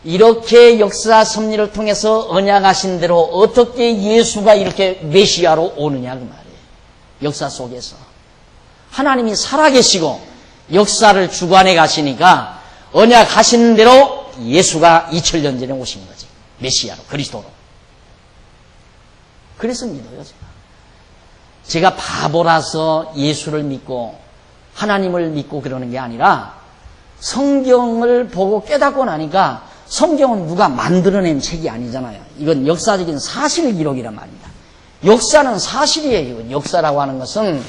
A: 이렇게 역사 섭리를 통해서 언약하신 대로 어떻게 예수가 이렇게 메시아로 오느냐 그 말이에요. 역사 속에서 하나님이 살아계시고 역사를 주관해 가시니까 언약하신 대로 예수가 2000년 전에 오신 거지. 메시아로, 그리스도로. 그래서 믿어요, 제가 바보라서 예수를 믿고 하나님을 믿고 그러는 게 아니라 성경을 보고 깨닫고 나니까 성경은 누가 만들어낸 책이 아니잖아요. 이건 역사적인 사실 기록이란 말입니다. 역사는 사실이에요. 역사라고 하는 것은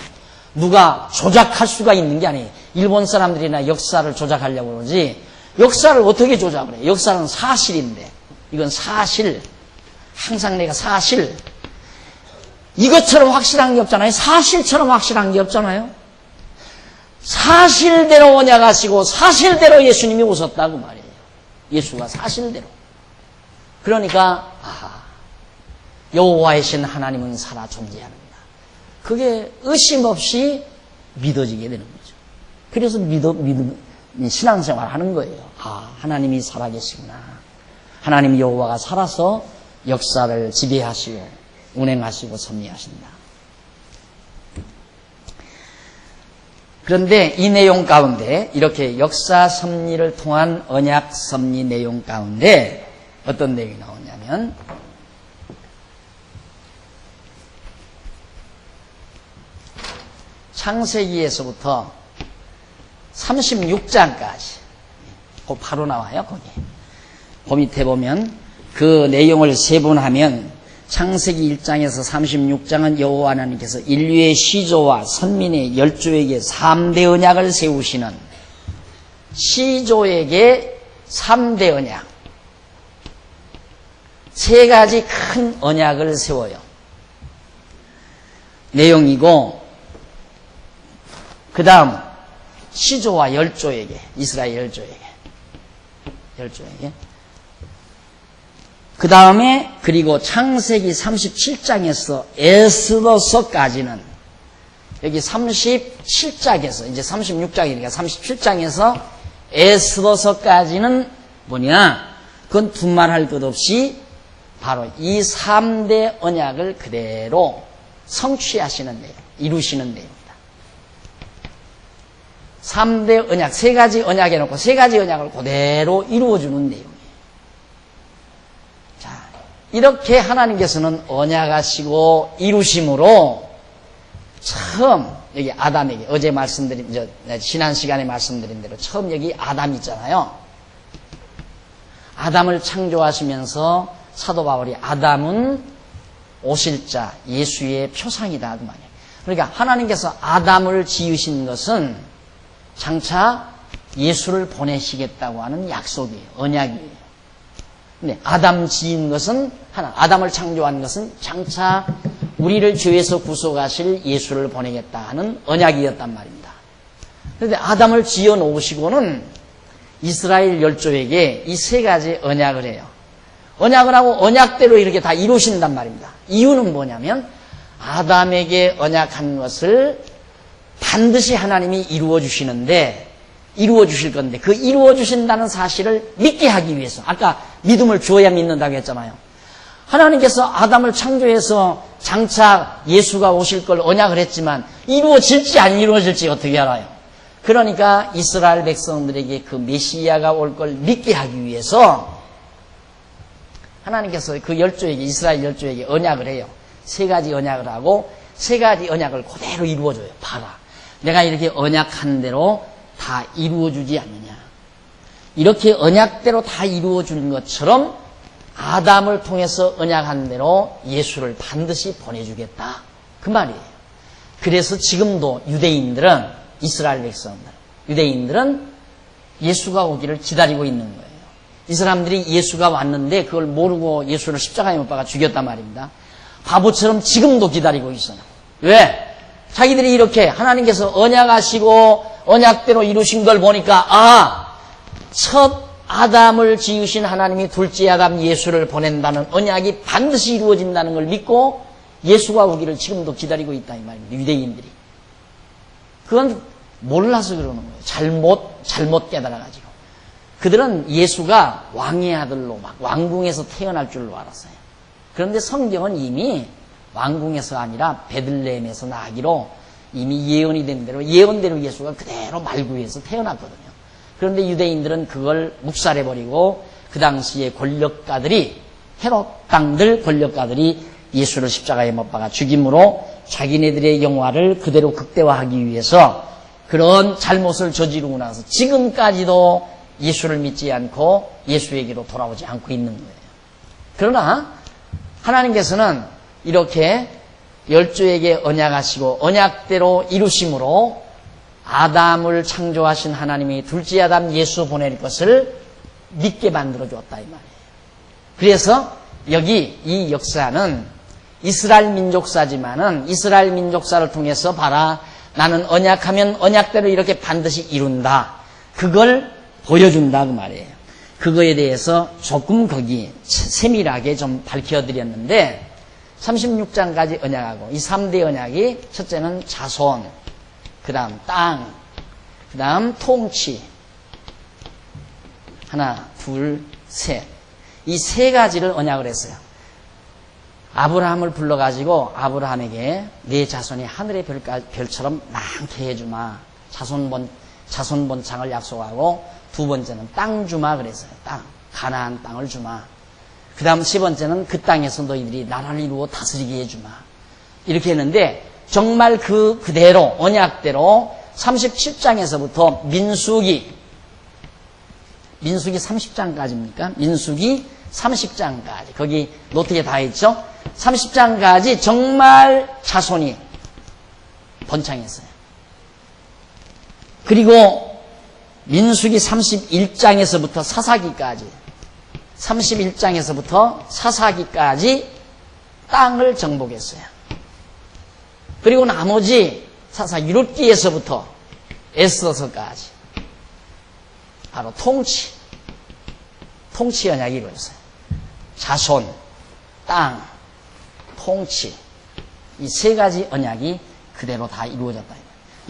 A: 누가 조작할 수가 있는 게 아니에요. 일본 사람들이나 역사를 조작하려고 그러지 역사를 어떻게 조작을 해요? 역사는 사실인데 이건 사실. 항상 내가 사실. 이것처럼 확실한 게 없잖아요. 사실처럼 확실한 게 없잖아요. 사실대로 언약하시고 사실대로 예수님이 오셨다고 말이에요. 예수가 사실대로. 그러니까 여호와이신 하나님은 살아 존재합니다. 그게 의심 없이 믿어지게 되는 거죠. 그래서 신앙생활 하는 거예요. 하나님이 살아계시구나. 하나님 여호와가 살아서 역사를 지배하시고 운행하시고 섭리하신다. 그런데 이 내용 가운데 이렇게 역사 섭리를 통한 언약 섭리 내용 가운데 어떤 내용이 나오냐면 창세기에서부터 36장까지 바로 나와요. 거기 그 밑에 보면 그 내용을 세분하면 창세기 1장에서 36장은 여호와 하나님께서 인류의 시조와 선민의 열조에게 3대 언약을 세우시는 시조에게 3대 언약, 3가지 큰 언약을 세워요. 내용이고 그 다음 시조와 열조에게, 이스라엘 열조에게 그 다음에 그리고 창세기 37장에서 에스더서까지는 여기 37장에서 이제 36장이니까 37장에서 에스더서까지는 뭐냐? 그건 두말할 것 없이 바로 이 3대 언약을 그대로 성취하시는 내용, 이루시는 내용입니다. 3대 언약, 3가지 언약 해놓고 3가지 언약을 그대로 이루어주는 내용이에요. 자, 이렇게 하나님께서는 언약하시고 이루심으로 처음 여기 아담에게 어제 말씀드린 지난 시간에 말씀드린 대로 처음 여기 아담 있잖아요. 아담을 창조하시면서 사도 바울이 아담은 오실 자 예수의 표상이다 그 말이에요. 그러니까 하나님께서 아담을 지으신 것은 장차 예수를 보내시겠다고 하는 약속이에요. 언약이에요. 근데 아담 지은 것은 아담을 창조한 것은 장차 우리를 죄에서 구속하실 예수를 보내겠다 하는 언약이었단 말입니다. 그런데 아담을 지어 놓으시고는 이스라엘 열조에게 이 3가지 언약을 해요. 언약을 하고 언약대로 이렇게 다 이루신단 말입니다. 이유는 뭐냐면 아담에게 언약한 것을 반드시 하나님이 이루어 주시는데 이루어 주실 건데 그 이루어 주신다는 사실을 믿게 하기 위해서 아까 믿음을 주어야 믿는다고 했잖아요. 하나님께서 아담을 창조해서 장차 예수가 오실 걸 언약을 했지만 이루어질지 안 이루어질지 어떻게 알아요? 그러니까 이스라엘 백성들에게 그 메시아가 올 걸 믿게 하기 위해서 하나님께서 그 열조에게 이스라엘 열조에게 언약을 해요. 3가지 언약을 하고 3가지 언약을 그대로 이루어줘요. 봐라. 내가 이렇게 언약한 대로 다 이루어주지 않느냐. 이렇게 언약대로 다 이루어주는 것처럼 아담을 통해서 언약한 대로 예수를 반드시 보내주겠다. 그 말이에요. 그래서 지금도 유대인들은, 이스라엘 백성들, 유대인들은 예수가 오기를 기다리고 있는 거예요. 이 사람들이 예수가 왔는데 그걸 모르고 예수를 십자가에 못 박아 죽였단 말입니다. 바보처럼 지금도 기다리고 있어요. 왜? 자기들이 이렇게 하나님께서 언약하시고 언약대로 이루신 걸 보니까 첫 아담을 지으신 하나님이 둘째 아담 예수를 보낸다는 언약이 반드시 이루어진다는 걸 믿고 예수가 오기를 지금도 기다리고 있다 이 말입니다. 유대인들이. 그건 몰라서 그러는 거예요. 잘못 깨달아가지고. 그들은 예수가 왕의 아들로 막 왕궁에서 태어날 줄로 알았어요. 그런데 성경은 이미 왕궁에서 아니라 베들레헴에서 나기로 이미 예언이 된 대로 예언대로 예수가 그대로 말구에서 태어났거든요. 그런데 유대인들은 그걸 묵살해버리고 그 당시에 권력가들이 헤롯 당들 권력가들이 예수를 십자가에 못 박아 죽임으로 자기네들의 영화를 그대로 극대화하기 위해서 그런 잘못을 저지르고 나서 지금까지도 예수를 믿지 않고 예수에게로 돌아오지 않고 있는 거예요. 그러나 하나님께서는 이렇게 열조에게 언약하시고 언약대로 이루심으로 아담을 창조하신 하나님이 둘째 아담 예수 보낼 것을 믿게 만들어 주었다 이 말이에요. 그래서 여기 이 역사는 이스라엘 민족사지만은 이스라엘 민족사를 통해서 봐라, 나는 언약하면 언약대로 이렇게 반드시 이룬다. 그걸 보여준다 그 말이에요. 그거에 대해서 조금 거기 세밀하게 좀 밝혀드렸는데 36장까지 언약하고 이 3대 언약이 첫째는 자손, 그 다음 땅, 그 다음 통치, 하나, 둘, 셋. 이 세 가지를 언약을 했어요. 아브라함을 불러가지고 아브라함에게 네 자손이 하늘의 별처럼 많게 해주마. 자손 번창을 약속하고 두 번째는 땅 주마 그랬어요. 땅, 가나안 땅을 주마. 그 다음 세 번째는 그 땅에서 너희들이 나라를 이루어 다스리게 해주마. 이렇게 했는데 정말 그대로 언약대로 37장에서부터 민수기 30장까지입니까? 민수기 30장까지 거기 노트에 다 있죠? 30장까지 정말 자손이 번창했어요. 그리고 민수기 31장에서부터 사사기까지 31장에서부터 사사기까지 땅을 정복했어요. 그리고 나머지 사사 6기에서부터 에스더서까지 바로 통치 언약이 이루어졌어요. 자손, 땅, 통치 이 세 가지 언약이 그대로 다 이루어졌다.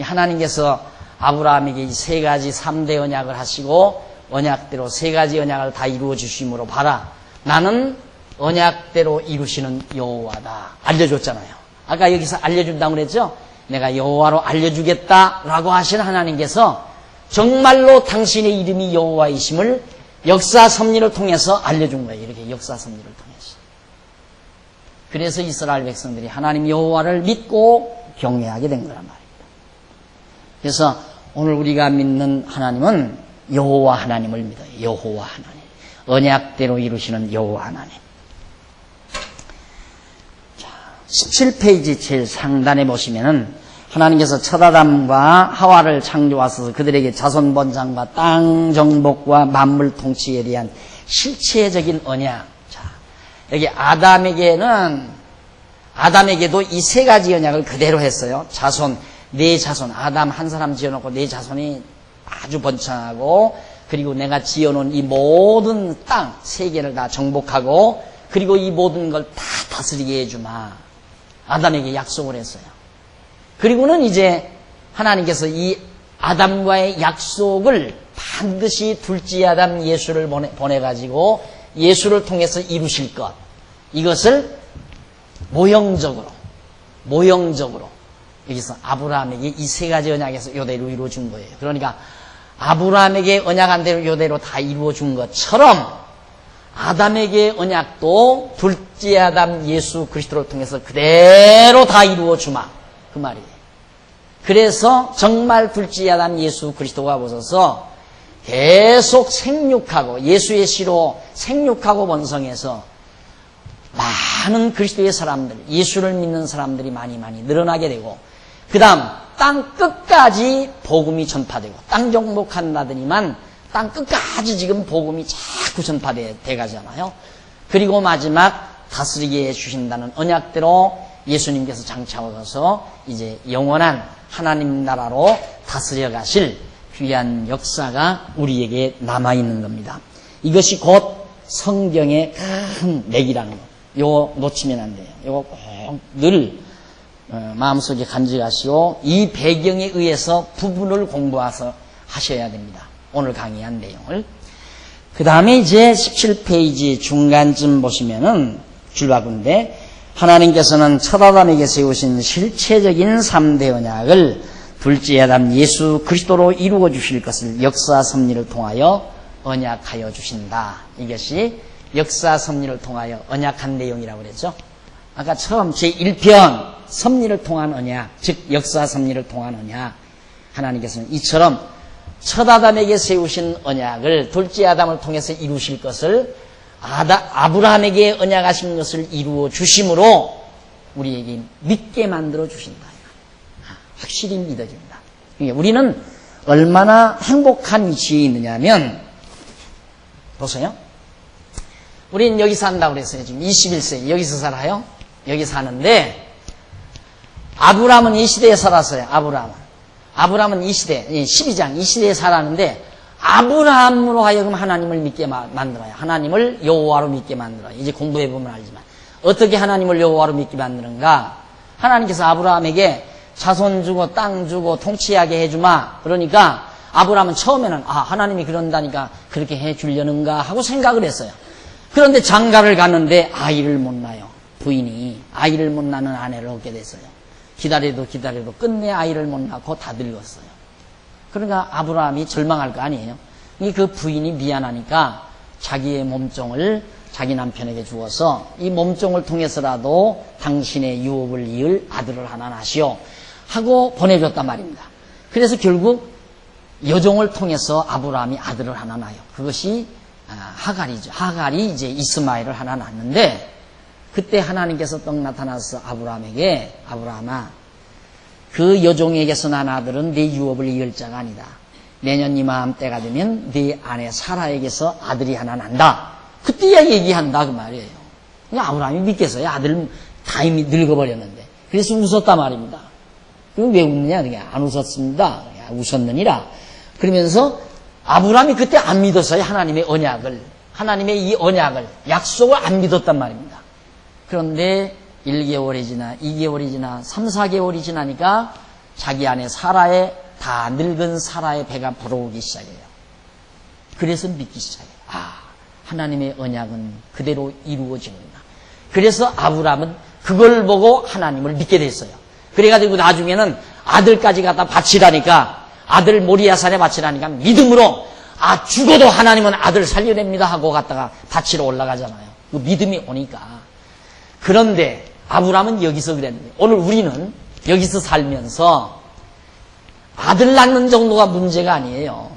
A: 하나님께서 아브라함에게 이 세 가지 3대 언약을 하시고 언약대로 세 가지 언약을 다 이루어 주심으로 봐라. 나는 언약대로 이루시는 여호와다. 알려줬잖아요. 아까 여기서 알려준다고 그랬죠? 내가 여호와로 알려주겠다라고 하신 하나님께서 정말로 당신의 이름이 여호와이심을 역사 섭리를 통해서 알려준 거예요. 이렇게 역사 섭리를 통해서. 그래서 이스라엘 백성들이 하나님 여호와를 믿고 경외하게 된 거란 말입니다. 그래서 오늘 우리가 믿는 하나님은 여호와 하나님을 믿어요. 여호와 하나님. 언약대로 이루시는 여호와 하나님. 자, 17페이지 제일 상단에 보시면은 하나님께서 첫 아담과 하와를 창조하셔서 그들에게 자손 번창과 땅 정복과 만물 통치에 대한 실체적인 언약. 자, 여기 아담에게도 이 세 가지 언약을 그대로 했어요. 자손, 네 자손, 아담 한 사람 지어놓고 네 자손이 아주 번창하고, 그리고 내가 지어놓은 이 모든 땅, 세계를 다 정복하고, 그리고 이 모든 걸 다 다스리게 해주마. 아담에게 약속을 했어요. 그리고는 이제 하나님께서 이 아담과의 약속을 반드시 둘째 아담 예수를 보내가지고 예수를 통해서 이루실 것. 이것을 모형적으로 여기서 아브라함에게 이 세 가지 언약에서 이대로 이루어준 거예요. 그러니까 아브라함에게 언약한 대로 이대로 다 이루어준 것처럼 아담에게 언약도 둘째 아담 예수 그리스도를 통해서 그대로 다 이루어주마. 그 말이에요. 그래서 정말 둘째 아담 예수 그리스도가 오셔서 계속 생육하고 예수의 씨로 생육하고 번성해서 많은 그리스도의 사람들, 예수를 믿는 사람들이 많이 늘어나게 되고, 그 다음 땅 끝까지 복음이 전파되고, 땅 정복한다더니만 땅 끝까지 지금 복음이 자꾸 전파돼 가잖아요. 그리고 마지막 다스리게 해주신다는 언약대로 예수님께서 장차오셔서 이제 영원한 하나님 나라로 다스려 가실 귀한 역사가 우리에게 남아있는 겁니다. 이것이 곧 성경의 큰 맥이라는 것. 요거 놓치면 안 돼요. 요거 꼭 늘 마음속에 간직하시고 이 배경에 의해서 부분을 공부해서 하셔야 됩니다. 오늘 강의한 내용을. 그 다음에 이제 17페이지 중간쯤 보시면은 줄바군데 하나님께서는 첫 아담에게 세우신 실체적인 3대 언약을 둘째 아담 예수 그리스도로 이루어 주실 것을 역사 섭리를 통하여 언약하여 주신다. 이것이 역사 섭리를 통하여 언약한 내용이라고 그랬죠. 아까 처음 제1편 섭리를 통한 언약, 즉 역사 섭리를 통한 언약. 하나님께서는 이처럼 첫 아담에게 세우신 언약을 둘째 아담을 통해서 이루실 것을 아브라함에게 언약하신 것을 이루어 주심으로 우리에게 믿게 만들어 주신다. 확실히 믿어진다. 우리는 얼마나 행복한 위치에 있느냐면, 보세요. 우리는 여기 산다고 그랬어요. 지금 21세 여기서 살아요. 여기 사는데 아브라함은 이 시대에 살았어요. 아브라함은 이 시대, 12장 이 시대에 살았는데 아브라함으로 하여금 하나님을 믿게 만들어요. 하나님을 여호와로 믿게 만들어요. 이제 공부해보면 알지만 어떻게 하나님을 여호와로 믿게 만드는가. 하나님께서 아브라함에게 자손 주고 땅 주고 통치하게 해주마. 그러니까 아브라함은 처음에는 하나님이 그런다니까 그렇게 해주려는가 하고 생각을 했어요. 그런데 장가를 갔는데 아이를 못 낳아요. 부인이 아이를 못 낳는 아내를 얻게 됐어요. 기다려도 끝내 아이를 못 낳고 다 늙었어요. 그러니까 아브라함이 절망할 거 아니에요. 그 부인이 미안하니까 자기의 몸종을 자기 남편에게 주어서 이 몸종을 통해서라도 당신의 유업을 이을 아들을 하나 낳으시오 하고 보내줬단 말입니다. 그래서 결국 여종을 통해서 아브라함이 아들을 하나 낳아요. 그것이 하갈이죠. 하갈이 이제 이스마엘을 하나 낳는데 그때 하나님께서 떡 나타나서 아브라함에게 아브라함아 그 여종에게서 난 아들은 네 유업을 이을 자가 아니다. 내년 이맘때가 되면 네 아내 사라에게서 아들이 하나 난다. 그때야 얘기한다 그 말이에요. 아브라함이 믿겠어요. 아들 다 이미 늙어버렸는데. 그래서 웃었단 말입니다. 그럼 왜 웃느냐? 안 웃었습니다. 웃었느니라. 그러면서 아브라함이 그때 안 믿었어요. 하나님의 언약을. 하나님의 이 언약을, 약속을 안 믿었단 말입니다. 그런데 1개월이 지나 2개월이 지나 3, 4개월이 지나니까 자기 아내 사라의 다 늙은 사라의 배가 불어오기 시작해요. 그래서 믿기 시작해요. 하나님의 언약은 그대로 이루어지는구나. 그래서 아브라함은 그걸 보고 하나님을 믿게 됐어요. 그래가지고 나중에는 아들까지 갖다 바치라니까 아들 모리아산에 바치라니까 믿음으로 죽어도 하나님은 아들 살려냅니다 하고 갔다가 바치러 올라가잖아요. 그 믿음이 오니까. 그런데 아브라함은 여기서 그랬는데 오늘 우리는 여기서 살면서 아들 낳는 정도가 문제가 아니에요.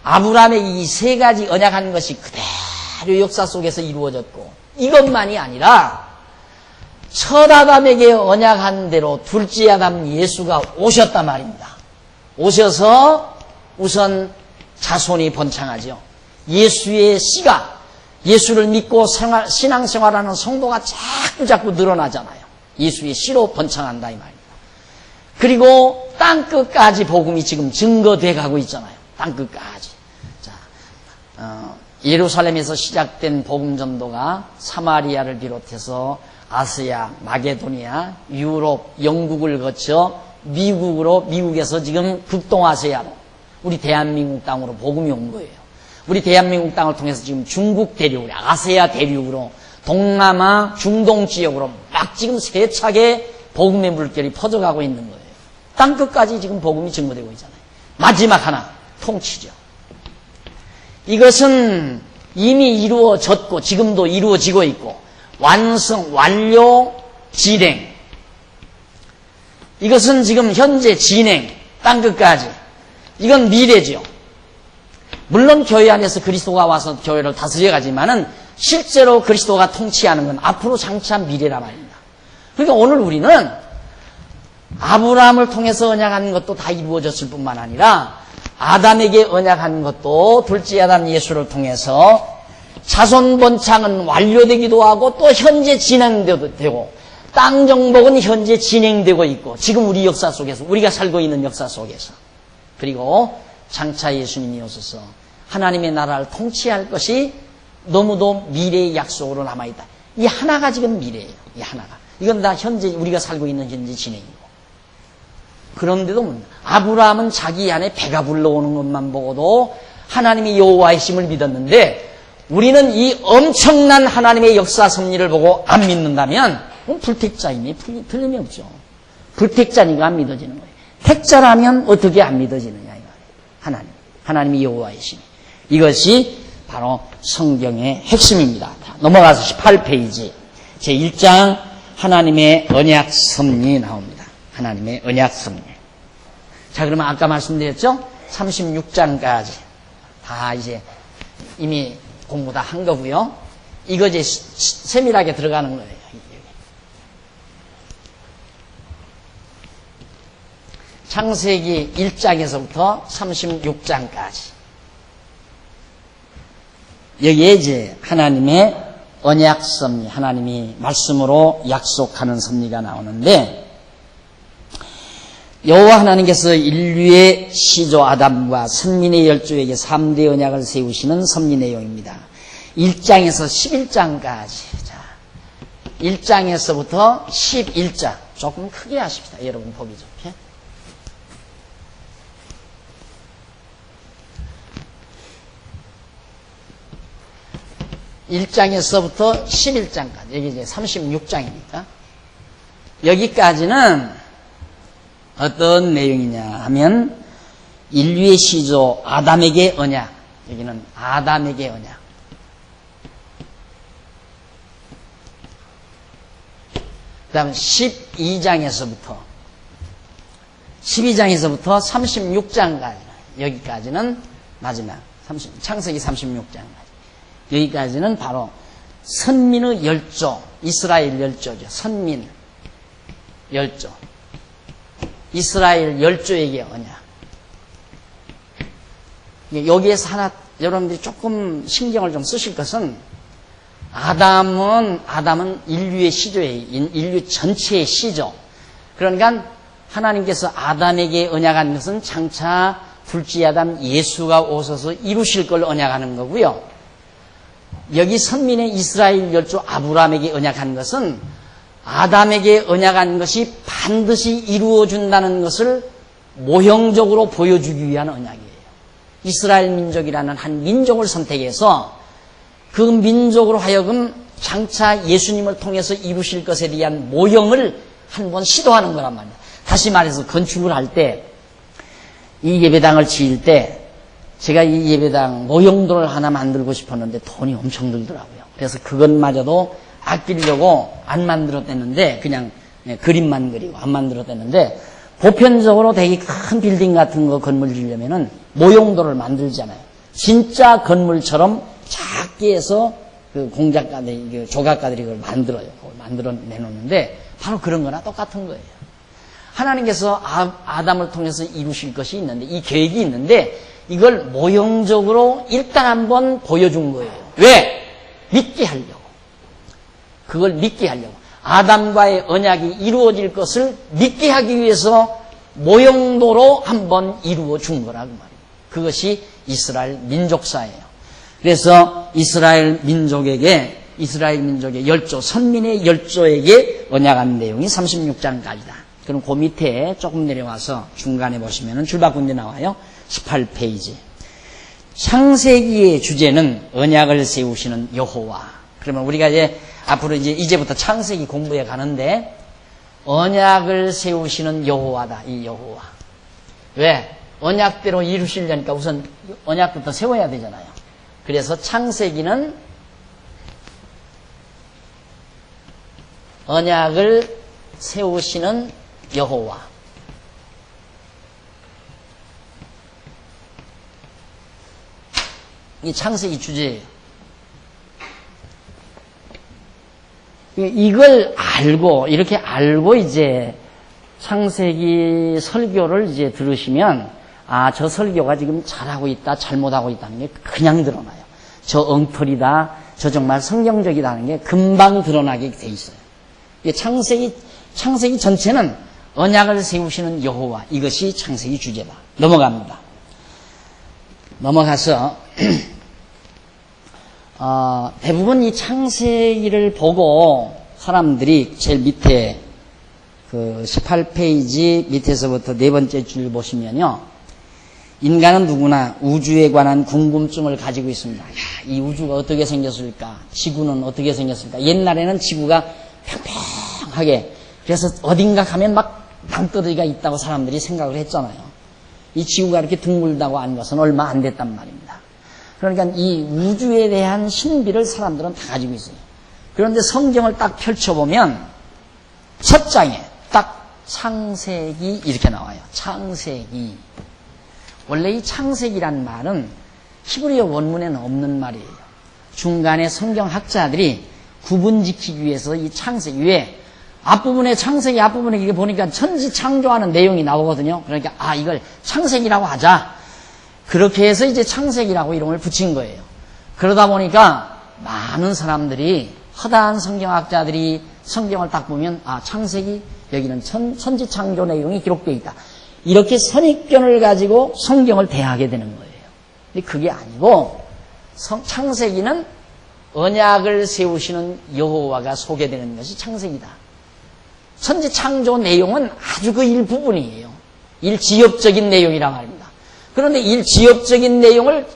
A: 아브라함의 이 세 가지 언약한 것이 그대로 역사 속에서 이루어졌고 이것만이 아니라 첫 아담에게 언약한 대로 둘째 아담 예수가 오셨단 말입니다. 오셔서 우선 자손이 번창하죠. 예수의 씨가 예수를 믿고 신앙생활하는 성도가 자꾸 늘어나잖아요. 예수의 씨로 번창한다 이 말입니다. 그리고 땅끝까지 복음이 지금 증거돼 가고 있잖아요. 땅끝까지. 예루살렘에서 시작된 복음 전도가 사마리아를 비롯해서 아시아, 마게도니아, 유럽, 영국을 거쳐 미국에서 지금 북동아시아로 우리 대한민국 땅으로 복음이 온 거예요. 우리 대한민국 땅을 통해서 지금 중국 대륙으로, 아시아 대륙으로, 동남아, 중동 지역으로 막 지금 세차게 복음의 물결이 퍼져가고 있는 거예요. 땅끝까지 지금 복음이 증거되고 있잖아요. 마지막 하나, 통치죠. 이것은 이미 이루어졌고 지금도 이루어지고 있고 완성, 완료, 진행. 이것은 지금 현재 진행, 땅끝까지. 이건 미래죠. 물론 교회 안에서 그리스도가 와서 교회를 다스려가지만은 실제로 그리스도가 통치하는 건 앞으로 장차 미래란 말입니다. 그러니까 오늘 우리는 아브라함을 통해서 언약한 것도 다 이루어졌을 뿐만 아니라 아담에게 언약한 것도 둘째 아담 예수를 통해서 자손 번창은 완료되기도 하고 또 현재 진행되고 되고 땅 정복은 현재 진행되고 있고 지금 우리 역사 속에서 우리가 살고 있는 역사 속에서 그리고 장차 예수님이 오셔서 하나님의 나라를 통치할 것이 너무도 미래의 약속으로 남아있다. 이 하나가 지금 미래예요. 이 하나가. 이건 다 현재 우리가 살고 있는 현재 진행이고. 그런데도 아브라함은 자기 안에 배가 불러오는 것만 보고도 하나님이 여호와의 힘을 믿었는데 우리는 이 엄청난 하나님의 역사 섭리를 보고 안 믿는다면 불택자임이 틀림이 없죠. 불택자니까 안 믿어지는 거예요. 택자라면 어떻게 안 믿어지느냐 이 말이에요. 하나님이 여호와의 힘. 이것이 바로 성경의 핵심입니다. 넘어가서 18페이지 제1장 하나님의 언약 섭리 나옵니다. 하나님의 언약 섭리. 자, 그러면 아까 말씀드렸죠? 36장까지 다 이제 이미 공부 다 한 거고요. 이거 이제 세밀하게 들어가는 거예요. 창세기 1장에서부터 36장까지. 여기에 이제 하나님의 언약 섭리, 하나님이 말씀으로 약속하는 섭리가 나오는데 여호와 하나님께서 인류의 시조 아담과 선민의 열조에게 3대 언약을 세우시는 섭리 내용입니다. 1장에서 11장까지. 자, 1장에서부터 11장. 조금 크게 하십시다. 여러분 보기 좋게. 1장에서부터 11장까지. 여기 이제 36장이니까. 여기까지는 어떤 내용이냐 하면 인류의 시조 아담에게 언약. 여기는 아담에게 언약. 그 다음 12장에서부터 36장까지. 여기까지는 마지막. 창세기 36장까지. 여기까지는 바로 선민의 열조, 이스라엘 열조죠. 선민 열조. 이스라엘 열조에게 언약. 여기에서 하나 여러분들이 조금 신경을 좀 쓰실 것은 아담은 인류의 시조예요. 인류 전체의 시조. 그러니까 하나님께서 아담에게 언약한 것은 장차 둘째 아담 예수가 오셔서 이루실 걸 언약하는 거고요. 여기 선민의 이스라엘 열조 아브라함에게 언약한 것은 아담에게 언약한 것이 반드시 이루어준다는 것을 모형적으로 보여주기 위한 언약이에요. 이스라엘 민족이라는 한 민족을 선택해서 그 민족으로 하여금 장차 예수님을 통해서 이루실 것에 대한 모형을 한번 시도하는 거란 말이에요. 다시 말해서 건축을 할 때 이 예배당을 지을 때 제가 이 예배당 모형돌을 하나 만들고 싶었는데 돈이 엄청 들더라고요. 그래서 그것마저도 아끼려고 안 만들었댔는데 그냥 그림만 그리고 안 만들었댔는데 보편적으로 되게 큰 빌딩 같은 거 건물 지으려면은 모형돌을 만들잖아요. 진짜 건물처럼 작게 해서 그 공작가들이, 조각가들이 그걸 만들어요. 그걸 만들어 내놓는데 바로 그런 거나 똑같은 거예요. 하나님께서 아담을 통해서 이루실 것이 있는데 이 계획이 있는데 이걸 모형적으로 일단 한번 보여준 거예요. 왜? 믿게 하려고. 그걸 믿게 하려고. 아담과의 언약이 이루어질 것을 믿게 하기 위해서 모형도로 한번 이루어 준 거라고 말이에요. 그것이 이스라엘 민족사예요. 그래서 이스라엘 민족의 열조, 선민의 열조에게 언약한 내용이 36장까지다. 그럼 그 밑에 조금 내려와서 중간에 보시면은 줄바꾼데 나와요. 18페이지. 창세기의 주제는 언약을 세우시는 여호와. 그러면 우리가 이제 앞으로 이제부터 창세기 공부해 가는데 언약을 세우시는 여호와다. 이 여호와. 왜? 언약대로 이루시려니까 우선 언약부터 세워야 되잖아요. 그래서 창세기는 언약을 세우시는 여호와. 이 창세기 주제예요. 이걸 알고, 이렇게 알고 이제 창세기 설교를 이제 들으시면, 아, 저 설교가 지금 잘하고 있다, 잘못하고 있다는 게 그냥 드러나요. 저 엉터리다, 저 정말 성경적이다는 게 금방 드러나게 돼 있어요. 창세기 전체는 언약을 세우시는 여호와, 이것이 창세기 주제다. 넘어갑니다. 넘어가서 대부분 이 창세기를 보고 사람들이 제일 밑에 그 18페이지 밑에서부터 네 번째 줄 보시면요, 인간은 누구나 우주에 관한 궁금증을 가지고 있습니다. 야, 이 우주가 어떻게 생겼을까? 지구는 어떻게 생겼을까? 옛날에는 지구가 평평하게, 그래서 어딘가 가면 막 땅덩어리가 있다고 사람들이 생각을 했잖아요. 이 지구가 이렇게 둥글다고 한 것은 얼마 안 됐단 말입니다. 그러니까 이 우주에 대한 신비를 사람들은 다 가지고 있어요. 그런데 성경을 딱 펼쳐보면 첫 장에 딱 창세기 이렇게 나와요. 창세기. 원래 이 창세기란 말은 히브리어 원문에는 없는 말이에요. 중간에 성경학자들이 구분지키기 위해서 이 창세기 위에 앞부분에 창세기 앞부분에 이게 보니까 천지 창조하는 내용이 나오거든요. 그러니까 아, 이걸 창세기라고 하자. 그렇게 해서 이제 창세기라고 이름을 붙인 거예요. 그러다 보니까 많은 사람들이, 허다한 성경학자들이 성경을 딱 보면 아, 창세기, 여기는 천지 창조 내용이 기록되어 있다. 이렇게 선입견을 가지고 성경을 대하게 되는 거예요. 근데 그게 아니고 창세기는 언약을 세우시는 여호와가 소개되는 것이 창세기다. 천지 창조 내용은 아주 그 일부분이에요. 일지엽적인 내용이란 말입니다. 그런데 일지엽적인 내용을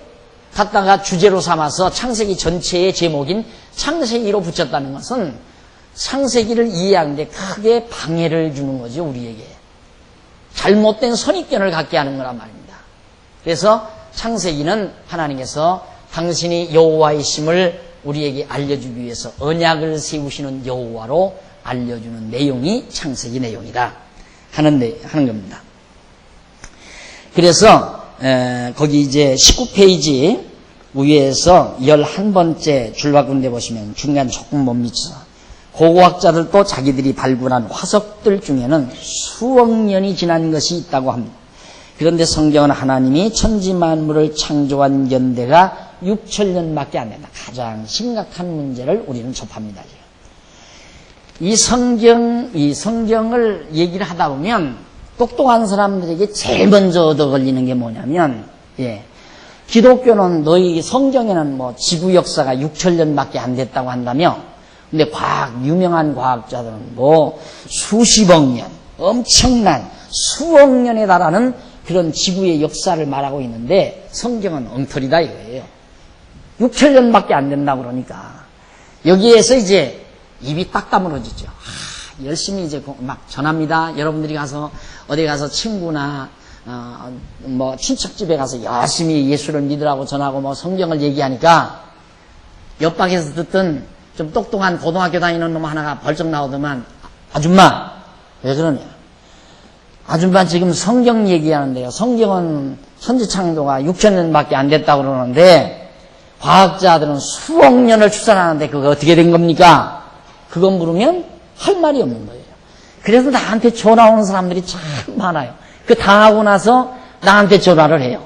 A: 갖다가 주제로 삼아서 창세기 전체의 제목인 창세기로 붙였다는 것은 창세기를 이해하는데 크게 방해를 주는 거죠, 우리에게. 잘못된 선입견을 갖게 하는 거란 말입니다. 그래서 창세기는 하나님께서 당신이 여호와이심을 우리에게 알려주기 위해서 언약을 세우시는 여호와로 알려주는 내용이 창세기 내용이다 하는 겁니다. 그래서 거기 이제 19페이지 위에서 11번째 줄바꾼데 보시면 중간 조금 못 미쳐서 고고학자들도 자기들이 발굴한 화석들 중에는 수억 년이 지난 것이 있다고 합니다. 그런데 성경은 하나님이 천지 만물을 창조한 연대가 6천년밖에 안 된다. 가장 심각한 문제를 우리는 접합니다. 이 성경을 얘기를 하다 보면 똑똑한 사람들에게 제일 먼저 얻어 걸리는 게 뭐냐면, 기독교는 너희 성경에는 뭐 지구 역사가 6천년밖에 안 됐다고 한다며, 근데 유명한 과학자들은 뭐 수십억 년, 엄청난 수억 년에 달하는 그런 지구의 역사를 말하고 있는데 성경은 엉터리다 이거예요. 6천년밖에 안 된다고 그러니까 여기에서 이제 입이 딱 다물어지죠. 열심히 이제 막 전합니다. 여러분들이 가서 어디 가서 친구나 뭐 친척집에 가서 열심히 예수를 믿으라고 전하고 뭐 성경을 얘기하니까 옆방에서 듣던 좀 똑똑한 고등학교 다니는 놈 하나가 벌쩍 나오더만, 아줌마 왜 그러냐? 아줌마 지금 성경 얘기하는데요. 성경은 천지창조가 6천년밖에 안 됐다고 그러는데 과학자들은 수억 년을 추산하는데 그거 어떻게 된 겁니까? 그거 물으면 할 말이 없는 거예요. 그래서 나한테 전화 오는 사람들이 참 많아요. 그 당하고 나서 나한테 전화를 해요.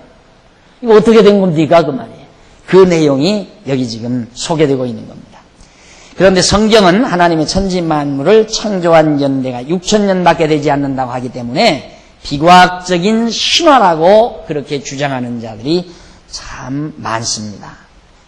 A: 이거 어떻게 된 겁니까? 그 말이에요. 그 내용이 여기 지금 소개되고 있는 겁니다. 그런데 성경은 하나님의 천지 만물을 창조한 연대가 6천년밖에 되지 않는다고 하기 때문에 비과학적인 신화라고 그렇게 주장하는 자들이 참 많습니다.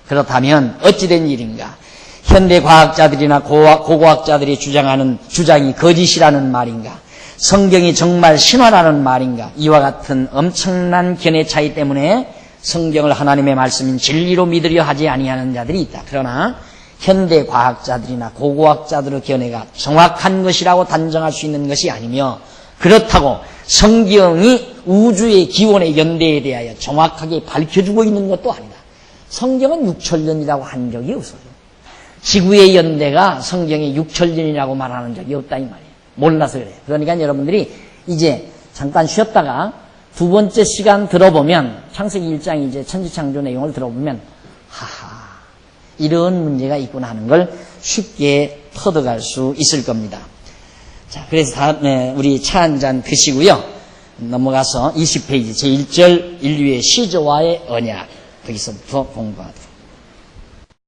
A: 그렇다면 어찌된 일인가? 현대 과학자들이나 고고학자들이 주장하는 주장이 거짓이라는 말인가? 성경이 정말 신화라는 말인가? 이와 같은 엄청난 견해 차이 때문에 성경을 하나님의 말씀인 진리로 믿으려 하지 아니하는 자들이 있다. 그러나 현대 과학자들이나 고고학자들의 견해가 정확한 것이라고 단정할 수 있는 것이 아니며, 그렇다고 성경이 우주의 기원의 연대에 대하여 정확하게 밝혀주고 있는 것도 아니다. 성경은 6천년이라고 한 적이 없어요. 지구의 연대가 성경에 6천년이라고 말하는 적이 없다 이 말이에요. 몰라서 그래요. 그러니까 여러분들이 이제 잠깐 쉬었다가 두 번째 시간 들어보면, 창세기 1장 이제 천지창조 내용을 들어보면 하하, 이런 문제가 있구나 하는 걸 쉽게 터득할 수 있을 겁니다. 자, 그래서 다음에 우리 차 한 잔 드시고요. 넘어가서 20페이지 제1절 인류의 시조와의 언약, 거기서부터 공부하도록